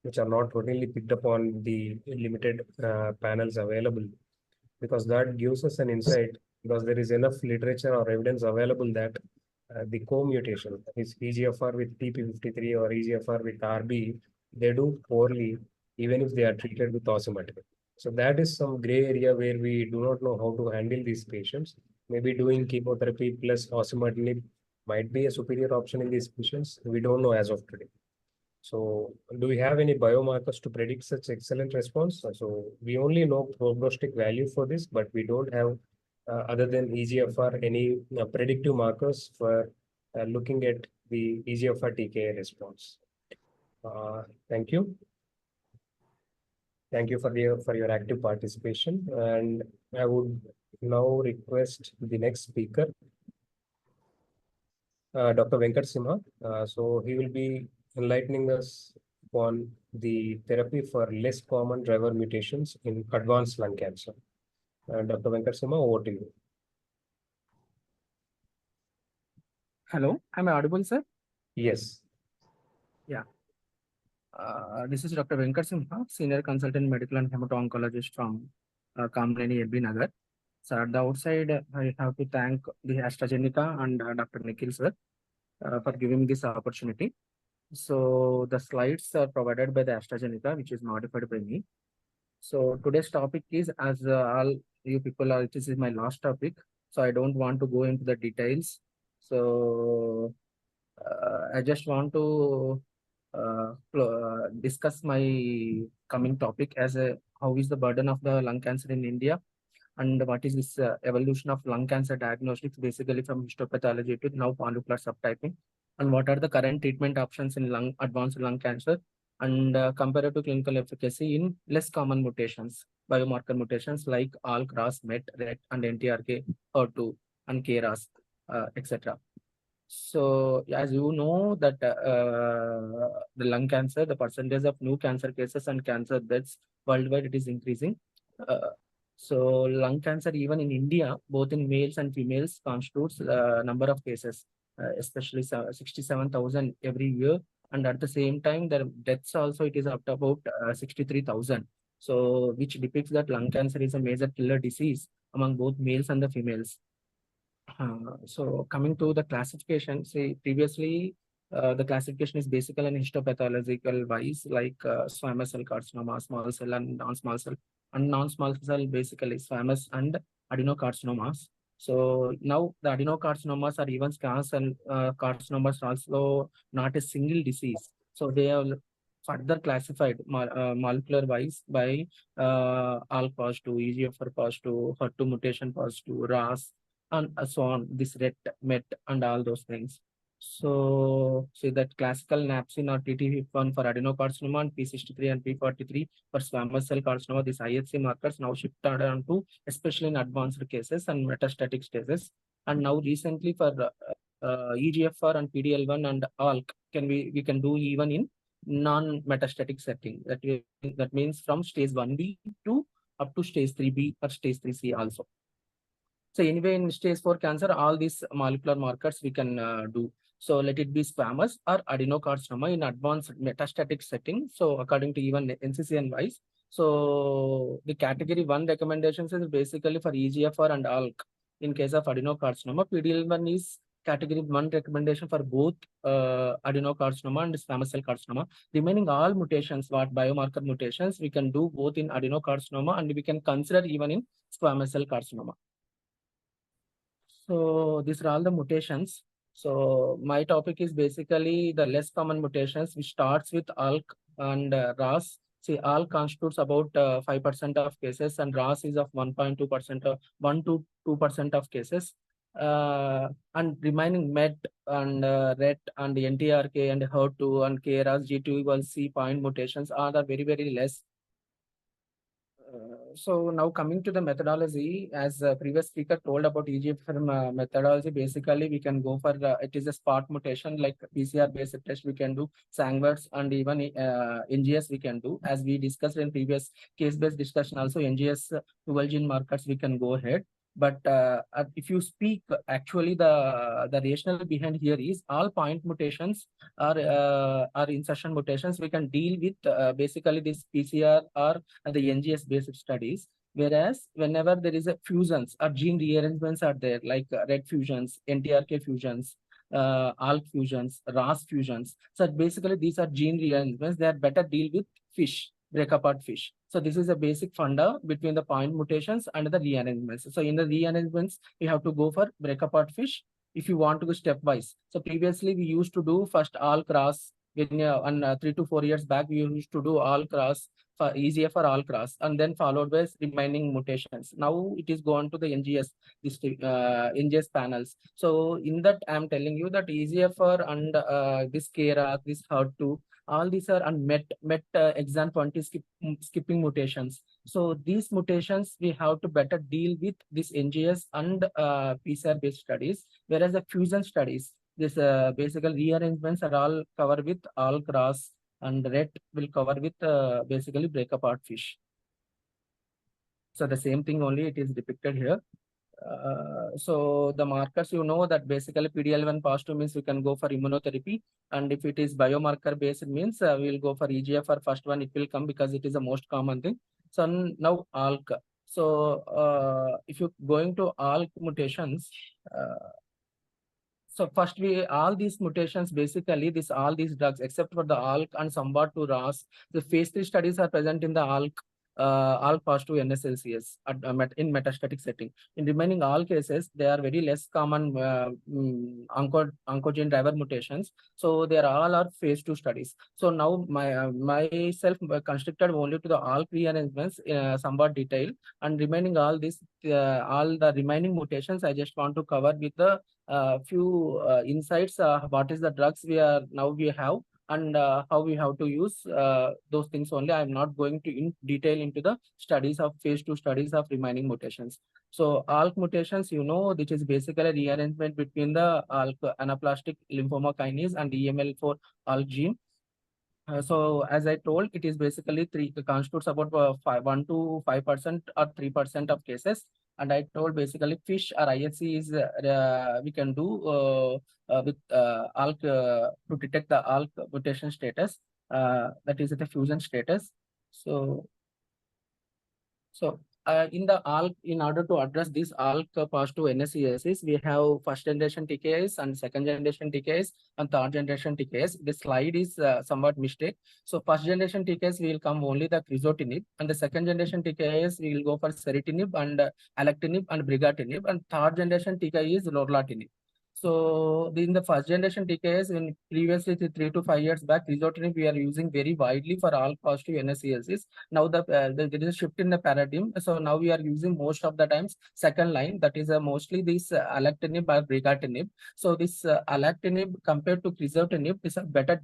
which are not routinely picked up on the limited panels available, because that gives us an insight, because there is enough literature or evidence available that the co-mutation is EGFR with TP53 or EGFR with RB, they do poorly even if they are treated with osimertinib. So that is some gray area where we do not know how to handle these patients. Maybe doing chemotherapy plus osimertinib might be a superior option in these patients. We don't know as of today. So do we have any biomarkers to predict such excellent response? So we only know prognostic value for this, but we don't have other than EGFR, any predictive markers for looking at the EGFR TKI response. Thank you. Thank you for your active participation. And I would now request the next speaker, Dr. Venkata Simha. So he will be enlightening us on the therapy for less common driver mutations in advanced lung cancer. Dr. Venkata Simha, over to you. Hello, am I audible, sir? Yes. Yeah. This is Dr. Venkata Simha, Senior Consultant Medical and Hemato-Oncologist from Kamleni, LB Nagar. So at the outside, I have to thank the AstraZeneca and Dr. Nikhil, sir, for giving me this opportunity. So the slides are provided by the AstraZeneca, which is modified by me. So today's topic is, as all you people are, this is my last topic, so I don't want to go into the details. So I just want to discuss my coming topic as how is the burden of the lung cancer in India, and what is this evolution of lung cancer diagnostics, basically from histopathology to now molecular subtyping, and what are the current treatment options in advanced lung cancer, and compared to clinical efficacy in less common mutations, biomarker mutations like ALK, RAS, MET, RET, and NTRK, HER2, and KRAS, etc. So as you know that the lung cancer, the percentage of new cancer cases and cancer deaths worldwide, it is increasing. So lung cancer, even in India, both in males and females, constitutes number of cases, especially 67,000 every year. And at the same time, the deaths also, it is up to about 63,000. So which depicts that lung cancer is a major killer disease among both males and the females. So coming to the classification, say previously the classification is basically and histopathological wise, like squamous cell carcinoma, small cell and non-small cell. And non-small cell basically squamous and adenocarcinomas. So now the adenocarcinomas or even squamous cell carcinomas are also not a single disease. So they are further classified molecular wise by ALK positive, EGFR positive, HER2 mutation positive, RAS, and so on, this RET, MET, and all those things. So, see that classical napsin or TTP1 for adenocarcinoma and P63 and P43 for squamous cell carcinoma, these IHC markers now shifted onto, especially in advanced cases and metastatic stages. And now recently for EGFR and PDL1 and ALK, we can do even in non-metastatic setting. That means from stage 1B to up to stage 3B or stage 3C also. So anyway, in stage 4 cancer, all these molecular markers we can do. So let it be squamous or adenocarcinoma in advanced metastatic setting. So according to even NCCN wise, so the category 1 recommendations is basically for EGFR and ALK. In case of adenocarcinoma, PDL1 is category 1 recommendation for both adenocarcinoma and squamous cell carcinoma. Remaining all mutations, what biomarker mutations, we can do both in adenocarcinoma and we can consider even in squamous cell carcinoma. So these are all the mutations. So my topic is basically the less common mutations, which starts with ALK and RAS. See, ALK constitutes about 5% of cases, and RAS is of 1.2% of 1 to 2% of cases. And remaining MET and RET and NTRK and HER2 and KRAS G12C point mutations are the very, very less. So now coming to the methodology, as previous speaker told about EGFR methodology, basically we can go for it is a spot mutation like PCR based test we can do, Sangwards and even NGS we can do. As we discussed in previous case based discussion, also NGS 12 gene markers we can go ahead. But if you speak, actually the rationale behind here is all point mutations are insertion mutations. We can deal with basically this PCR or the NGS based studies. Whereas whenever there is a fusions or gene rearrangements are there, like RED fusions, NTRK fusions, ALK fusions, RAS fusions. So basically these are gene rearrangements. They are better deal with fish, break apart fish. So this is a basic funda between the point mutations and the rearrangements. So in the rearrangements, we have to go for break apart fish if you want to go stepwise. So previously we used to do first ALK RAS. When 3 to 4 years back, we used to do ALK RAS for easier for ALK RAS, and then followed by remaining mutations. Now it is gone to the NGS, this NGS panels. So in that, I'm telling you that EGFR and this KRAS, this HER2, all these are met exon 20 skipping mutations. So these mutations we have to better deal with this NGS and PCR based studies, whereas the fusion studies, this basically rearrangements are all covered with all cross, and RET will cover with basically break apart fish. So the same thing only it is depicted here. So the markers, you know that basically PDL1 positive means we can go for immunotherapy, and if it is biomarker based, it means we will go for EGFR. First one it will come because it is the most common thing. So now ALK. So if you're going to ALK mutations, so first all these mutations, basically all these drugs except for the ALK and somewhat to RAS, the phase 3 studies are present in the ALK positive NSCLCs in metastatic setting. In remaining all cases, they are very less common oncogene driver mutations. So they are all phase 2 studies. So now myself constricted only to the ALK rearrangements somewhat detail, and remaining all the remaining mutations I just want to cover with the few insights. What is the drugs we have, and how we have to use those things only. I'm not going to in detail into the studies of phase 2 studies of remaining mutations. So ALK mutations, you know, which is basically a rearrangement between the ALK anaplastic lymphoma kinase and EML4 ALK gene. So as I told, it is basically constitutes about 1 to 5% or 3% of cases. And I told basically fish or IHC is we can do with ALK to detect the ALK mutation status. That is the fusion status. So So in order to address these ALK positive NSCLCs, we have first generation TKIs and second generation TKIs and third generation TKIs. This slide is somewhat mistake. So first generation TKIs will come only the crizotinib, and the second generation TKIs we will go for ceritinib and alectinib and brigatinib, and third generation TKI is lorlatinib. So in the first generation TKIs, in previously 3 to 5 years back, crizotinib we are using very widely for ALK positive NSCLCs. Now there is a shift in the paradigm. So now we are using most of the times second line, that is mostly this alectinib or brigatinib. So this alectinib compared to crizotinib is a better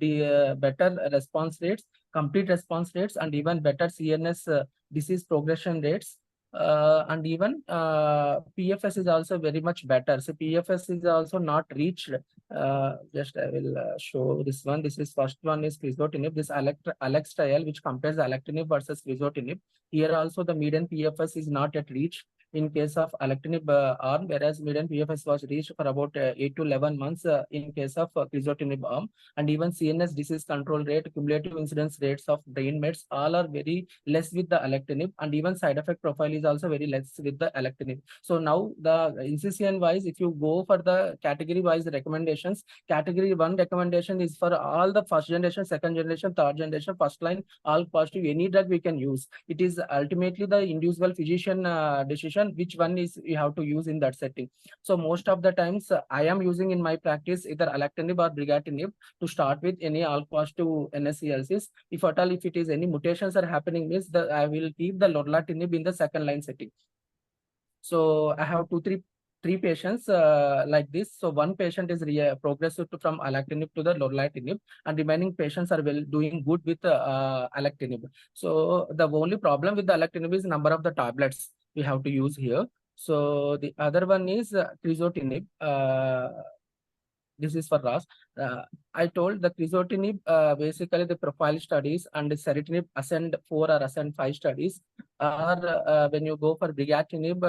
response rates, complete response rates, and even better CNS disease progression rates. And even PFS is also very much better. So PFS is also not reached. Just I will show this one. This is first one is crizotinib. This Alex trial which compares alectinib versus crizotinib. Here also the median PFS is not yet reached in case of alectinib arm, whereas median PFS was reached for about 8 to 11 months in case of crizotinib arm. And even CNS disease control rate, cumulative incidence rates of brain mets, all are very less with the alectinib, and even side effect profile is also very less with the alectinib. So now the NCCN wise, if you go for the category wise recommendations, category 1 recommendation is for all the first generation, second generation, third generation, first line, all positive, any drug we can use. It is ultimately the individual physician decision which one is you have to use in that setting. So most of the times I am using in my practice either alectinib or brigatinib to start with any ALK positive NSCLCs. If at all, if it is any mutations are happening, means that I will keep the lorlatinib in the second line setting. So I have three patients like this. So one patient is progressive from alectinib to the lorlatinib, and remaining patients are doing good with alectinib. So the only problem with the alectinib is number of the tablets we have to use here. So the other one is crizotinib. This is for RAS. I told the crizotinib, basically the profile studies, and the ceritinib ASCEND 4 or ASCEND 5 studies are when you go for brigatinib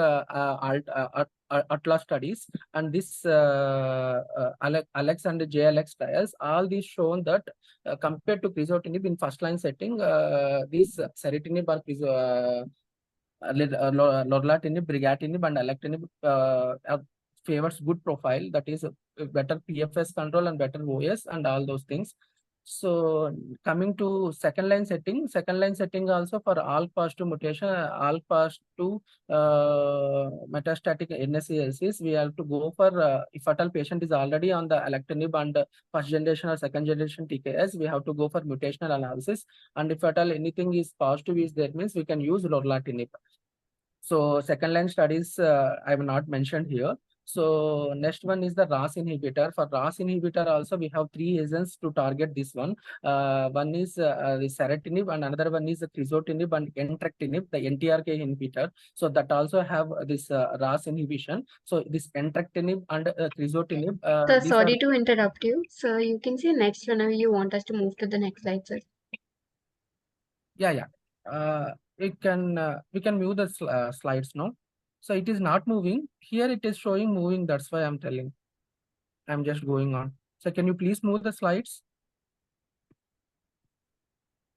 ATLAS studies, and this Alex and JLX trials, all these shown that compared to crizotinib in first line setting, these ceritinib or lorlatinib, brigatinib, and alectinib favors good profile, that is better PFS control and better OS and all those things. So coming to second line setting also for all positive mutation, all positive metastatic NSCLCs, we have to go for if at all patient is already on the alectinib and first generation or second generation TKS, we have to go for mutational analysis. And if at all anything is positive is there, means we can use lorlatinib. So second line studies I have not mentioned here. So next one is the RAS inhibitor. For RAS inhibitor also we have 3 agents to target this one. One is the ceritinib, and another one is the crizotinib and entrectinib, the NTRK inhibitor. So that also have this RAS inhibition. So this entrectinib and crizotinib. So sorry to interrupt you. So you can see next whenever you want us to move to the next slide, sir. Yeah. We can move the slides now. So it is not moving. Here it is showing moving. That's why I'm telling. I'm just going on. So can you please move the slides?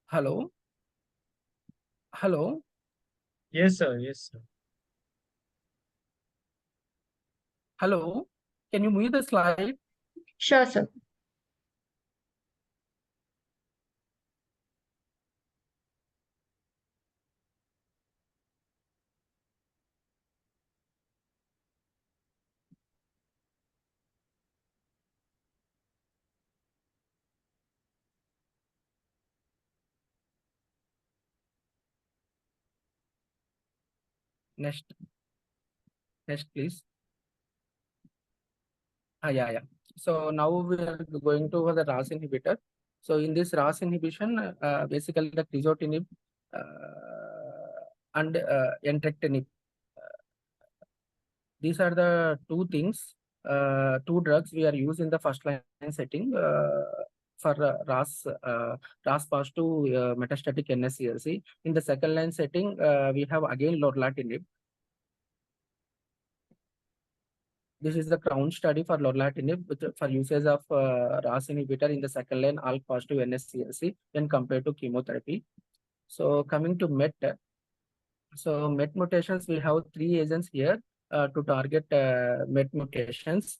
Hello? Hello? Yes, sir. Yes, sir. Hello? Can you move the slide? Sure, sir. Next, please. Yeah. So now we are going to the RAS inhibitor. So in this RAS inhibition, basically the crizotinib and entrectinib. These are the two things, two drugs we are using in the first line setting for RAS positive metastatic NSCLC. In the second line setting, we have again lorlatinib. This is the CROWN study for lorlatinib for usage of RAS inhibitor in the second line ALK positive NSCLC when compared to chemotherapy. So coming to MET. So MET mutations, we have 3 agents here to target MET mutations.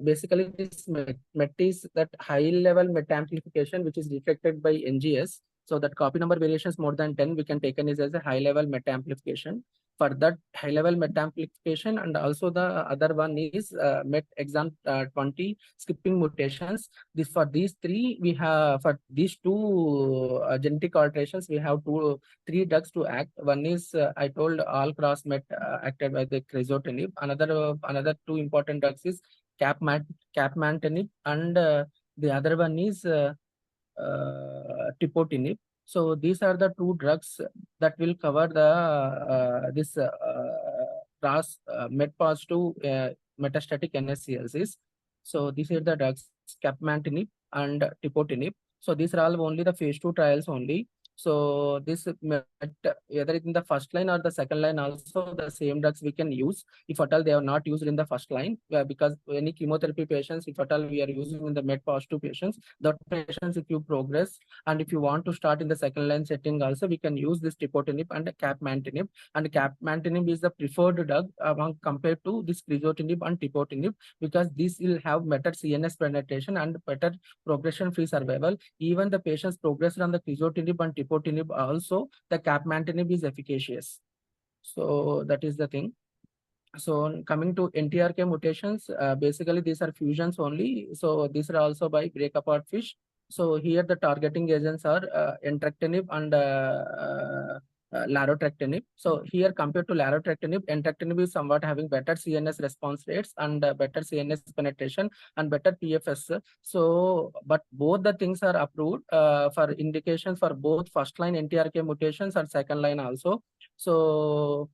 Basically, this MET is that high-level MET amplification, which is detected by NGS. So that copy number variations more than 10, we can take it as a high-level MET amplification. For that high-level MET amplification, and also the other one is MET exon 20 skipping mutations. For these 3, we have, for these 2 genetic alterations, we have 3 drugs to act. One is I told all cross MET acted by the crizotinib. Another 2 important drugs is capmatinib, and the other one is tepotinib. So these are the 2 drugs that will cover the this cross MET positive metastatic NSCLCs. So these are the drugs, capmatinib and tepotinib. So these are all only the phase 2 trials only. So this MET, whether in the first line or the second line, also the same drugs we can use if at all they are not used in the first line, because any chemotherapy patients, if at all we are using in the MET positive patients, the patients, if you progress and if you want to start in the second line setting also, we can use this tepotinib and capmatinib. And capmatinib is the preferred drug among compared to this crizotinib and tepotinib, because this will have better CNS penetration and better progression-free survival. Even the patients progressed on the crizotinib and tepotinib also, the capmatinib is efficacious. So that is the thing. So coming to NTRK mutations, basically these are fusions only. So these are also by break apart fish. So here the targeting agents are entrectinib and larotrectinib. So here compared to larotrectinib, entrectinib is somewhat having better CNS response rates and better CNS penetration and better PFS. So, but both the things are approved for indications for both first line NTRK mutations and second line also. So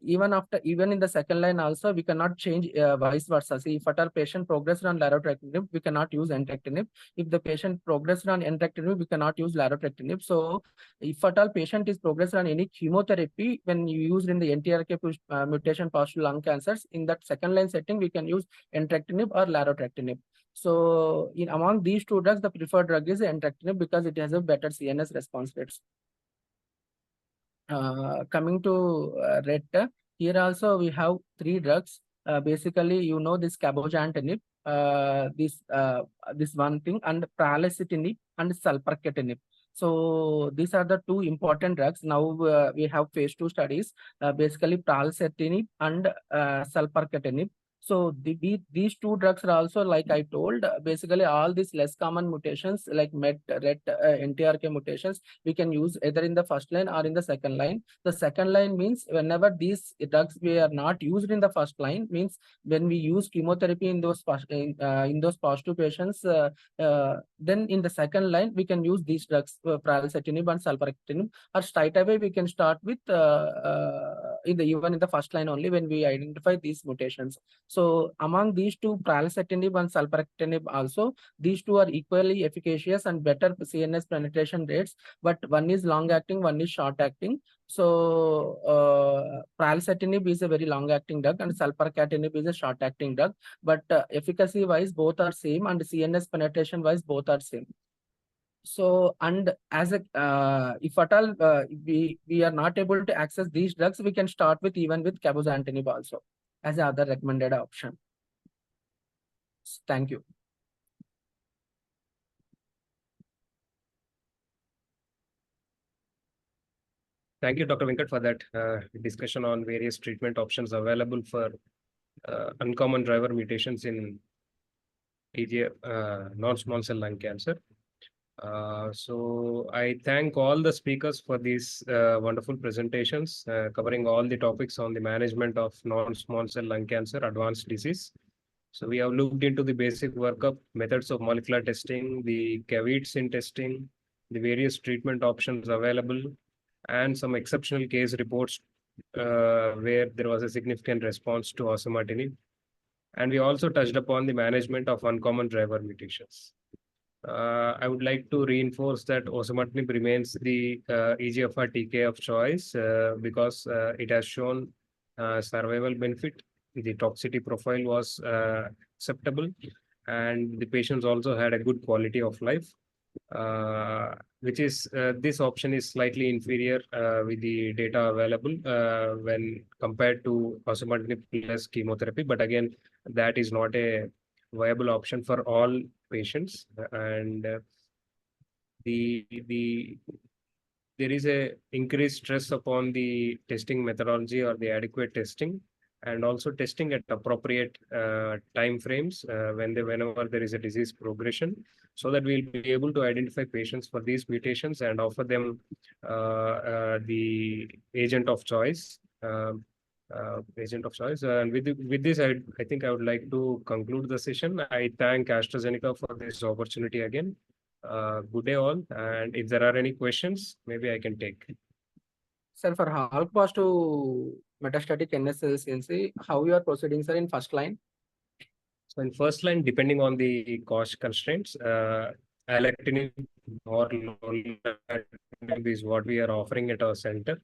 even in the second line also, we cannot change vice versa. See, if at all patient progressed on larotrectinib, we cannot use entrectinib. If the patient progressed on entrectinib, we cannot use larotrectinib. So if at all patient is progressed on any chemotherapy, when you use in the NTRK mutation positive lung cancers, in that second line setting, we can use entrectinib or larotrectinib. So in among these 2 drugs, the preferred drug is entrectinib because it has a better CNS response rates. Coming to RET, here also we have 3 drugs. Basically, you know, this cabozantinib, this one thing, and pralsetinib and sulpercatinib. So these are the 2 important drugs. Now we have phase 2 studies, basically pralsetinib and sulpercatinib. So these 2 drugs are also, like I told, basically all these less common mutations like MET, RET, NTRK mutations, we can use either in the first line or in the second line. The second line means whenever these drugs we are not used in the first line, means when we use chemotherapy in those positive patients, then in the second line we can use these drugs, pralsetinib and sulpercatinib, or straight away we can start with even in the first line only when we identify these mutations. So among these 2, pralsetinib and sulpercatinib also, these 2 are equally efficacious and better CNS penetration rates, but one is long acting, one is short acting. So pralsetinib is a very long acting drug and sulpercatinib is a short acting drug, but efficacy wise both are same and CNS penetration wise both are same. So, and as a if at all we are not able to access these drugs, we can start with even with cabozantinib also as a other recommended option. Thank you. Thank you, Dr. Venkat, for that discussion on various treatment options available for uncommon driver mutations in non-small cell lung cancer. So I thank all the speakers for these wonderful presentations covering all the topics on the management of non-small cell lung cancer advanced disease. So we have looked into the basic workup, methods of molecular testing, the caveats in testing, the various treatment options available, and some exceptional case reports where there was a significant response to osimertinib. And we also touched upon the management of uncommon driver mutations. I would like to reinforce that osimertinib remains the EGFR TK of choice because it has shown survival benefit. The toxicity profile was acceptable, and the patients also had a good quality of life. which is this option is slightly inferior with the data available when compared to osimertinib plus chemotherapy. But again, that is not a viable option for all patients, and there is a increased stress upon the testing methodology or the adequate testing, and also testing at appropriate time frames whenever there is a disease progression, so that we'll be able to identify patients for these mutations and offer them the agent of choice. And with this, I think I would like to conclude the session. I thank AstraZeneca for this opportunity again. Good day all, and if there are any questions, maybe I can take. Sir, for ALK positive metastatic NSCLC, how you are proceeding, sir, in first line? So in first line, depending on the cost constraints, alectinib or lorlatinib is what we are offering at our center.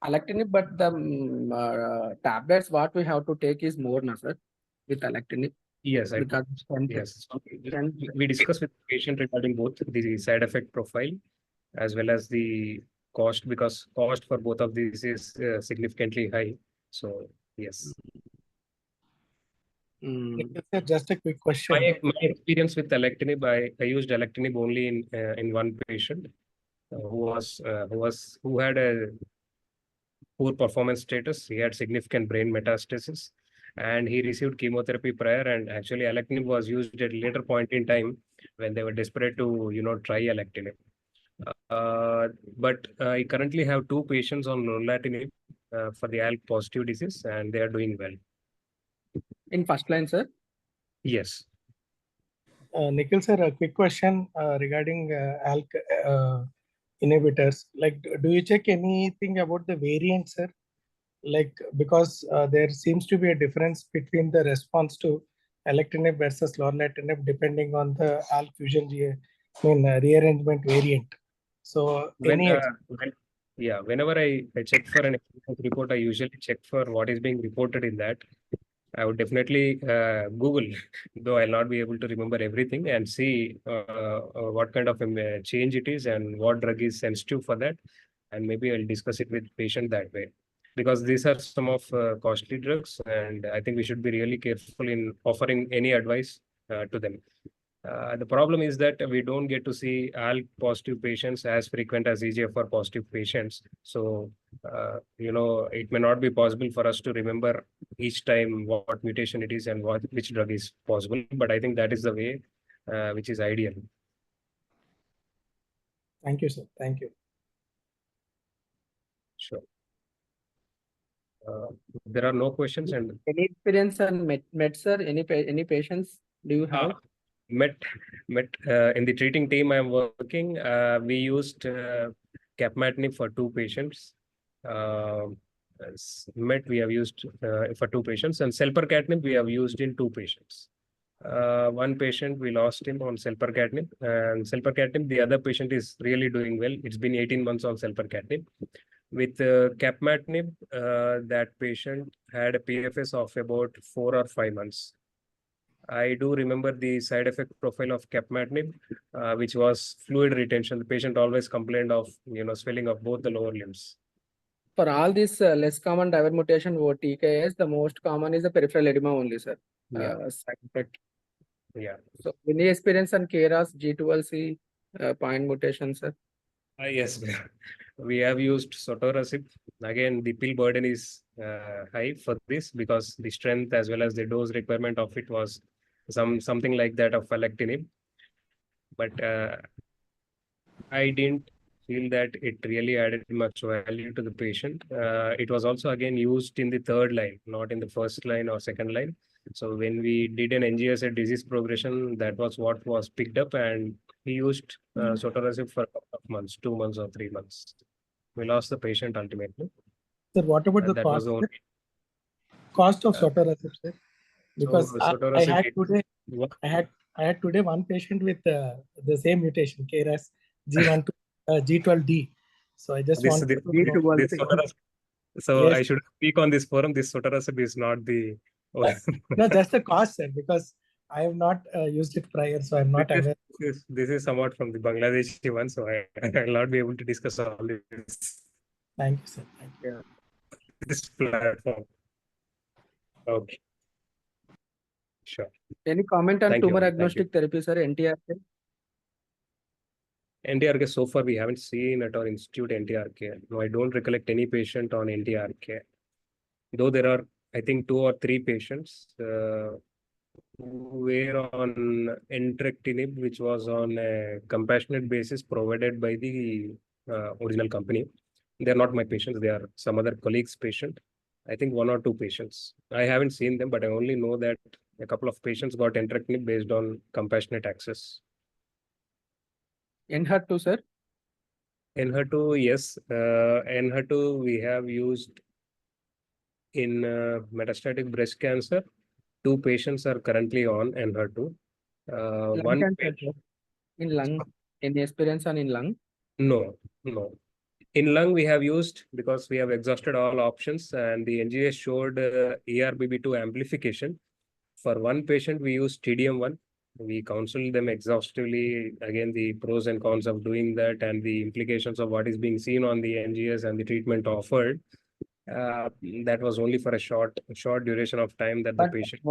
Alectinib, but the tablets what we have to take is more, no, sir, with alectinib. Yes, Because yes. So we discussed with the patient regarding both the side effect profile as well as the cost, because cost for both of these is significantly high. So yes. Sir, just a quick question. My experience with alectinib, I used alectinib only in one patient who had a poor performance status. He had significant brain metastasis, and he received chemotherapy prior. And actually, alectinib was used at a later point in time when they were desperate to try alectinib. But I currently have 2 patients on lorlatinib for the ALK positive disease, and they are doing well. In first line, sir? Yes. Nikhil sir, a quick question regarding ALK inhibitors. Like, do you check anything about the variants, sir? Like, because there seems to be a difference between the response to alectinib versus lorlatinib depending on the ALK fusion rearrangement variant. So whenever I check for an report, I usually check for what is being reported in that. I would definitely Google, though I'll not be able to remember everything, and see what kind of a change it is and what drug is sensitive for that. And maybe I'll discuss it with patient that way, because these are some of costly drugs, and I think we should be really careful in offering any advice to them. The problem is that we don't get to see ALK positive patients as frequent as EGFR positive patients. So, it may not be possible for us to remember each time what mutation it is and which drug is possible. But I think that is the way which is ideal. Thank you, sir. Thank you. Sure. There are no questions. And any experience on met sir? Any patients do you have? Met in the treating team I'm working, we used capmatinib for 2 patients. Met we have used for 2 patients, and selpercatinib we have used in 2 patients. One patient we lost him on selpercatinib, and selpercatinib, the other patient is really doing well. It's been 18 months on selpercatinib. With capmatinib, that patient had a PFS of about 4 or 5 months. I do remember the side effect profile of capmatinib, which was fluid retention. The patient always complained of swelling of both the lower limbs. For all these less common driver mutation or TKS, the most common is the peripheral edema only, sir. Side effect. Yeah. So any experience on KRAS G12C point mutation, sir? Yes, we have used sotorasib. Again, the pill burden is high for this, because the strength as well as the dose requirement of it was something like that of alectinib. But I didn't feel that it really added much value to the patient. It was also again used in the 3rd line, not in the 1st line or 2nd line. So when we did an NGS at disease progression, that was what was picked up, and he used sotorasib for a couple of months, 2 months or 3 months. We lost the patient ultimately. Sir, what about the cost? Cost of sotorasib, sir? Because I had today one patient with the same mutation, KRAS G12D. So I just want to know. So yes. I should speak on this forum. This sotorasib is not the no, just the cost, sir, because I have not used it prior, so I'm not aware. This is somewhat from the Bangladeshi one, so I'll not be able to discuss all this. Thank you, sir. Thank you. Yeah. This platform. Okay. Sure. Any comment on Thank you. tumor Thank you. agnostic therapy, sir? NTRK? NTRK, so far we haven't seen at our institute NTRK. No, I don't recollect any patient on NTRK. Though there are, I think, 2 or 3 patients who were on Entrectinib, which was on a compassionate basis provided by the original company. They're not my patients. They are some other colleagues' patient. I think 1 or 2 patients. I haven't seen them, but I only know that a couple of patients got Entrectinib based on compassionate access. NHER2, sir? NHER2, yes. NHER2 we have used in metastatic breast cancer. 2 patients are currently on NHER2. Lung One cancer, sir. In lung, any experience on in lung? No. In lung, we have used, because we have exhausted all options and the NGS showed ERBB2 amplification. For 1 patient, we used TDM1. We counseled them exhaustively, again, the pros and cons of doing that and the implications of what is being seen on the NGS and the treatment offered. That was only for a short duration of time that the patient.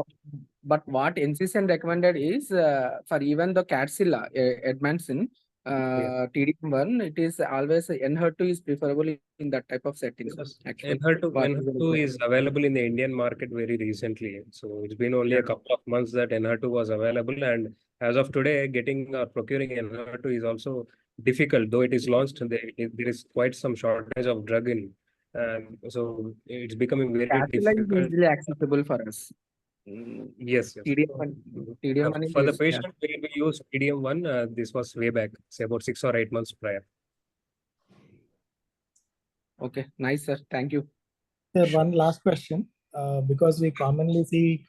But what NCCN recommended is for even the Cadsilla, Edmondson, TDM1, it is always NHER2 is preferable in that type of settings. NHER2 is available in the Indian market very recently. So it's been only a couple of months that NHER2 was available, and as of today, getting or procuring NHER2 is also difficult. Though it is launched, there is quite some shortage of drug in. So it's becoming very Cadsilla is difficult. easily accessible for us. Yes. TDM1 For the patient, we use TDM1. This was way back, say about 6 or 8 months prior. Okay, nice, sir. Thank you. Sir, one last question. Because we commonly see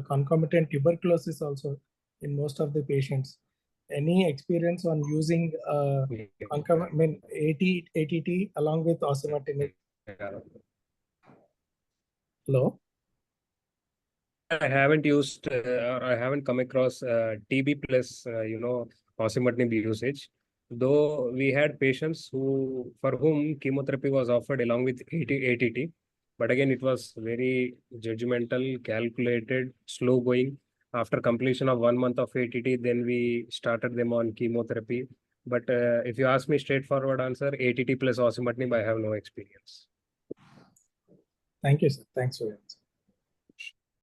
concomitant tuberculosis also in most of the patients. Any experience on using ATT along with Osimertinib? Hello? I haven't used or I haven't come across TB plus Osimertinib usage. Though we had patients for whom chemotherapy was offered along with ATT, but again it was very judgmental, calculated, slow going. After completion of 1 month of ATT, then we started them on chemotherapy. But if you ask me straightforward answer, ATT plus Osimertinib, I have no experience. Thank you, sir. Thanks for your answer.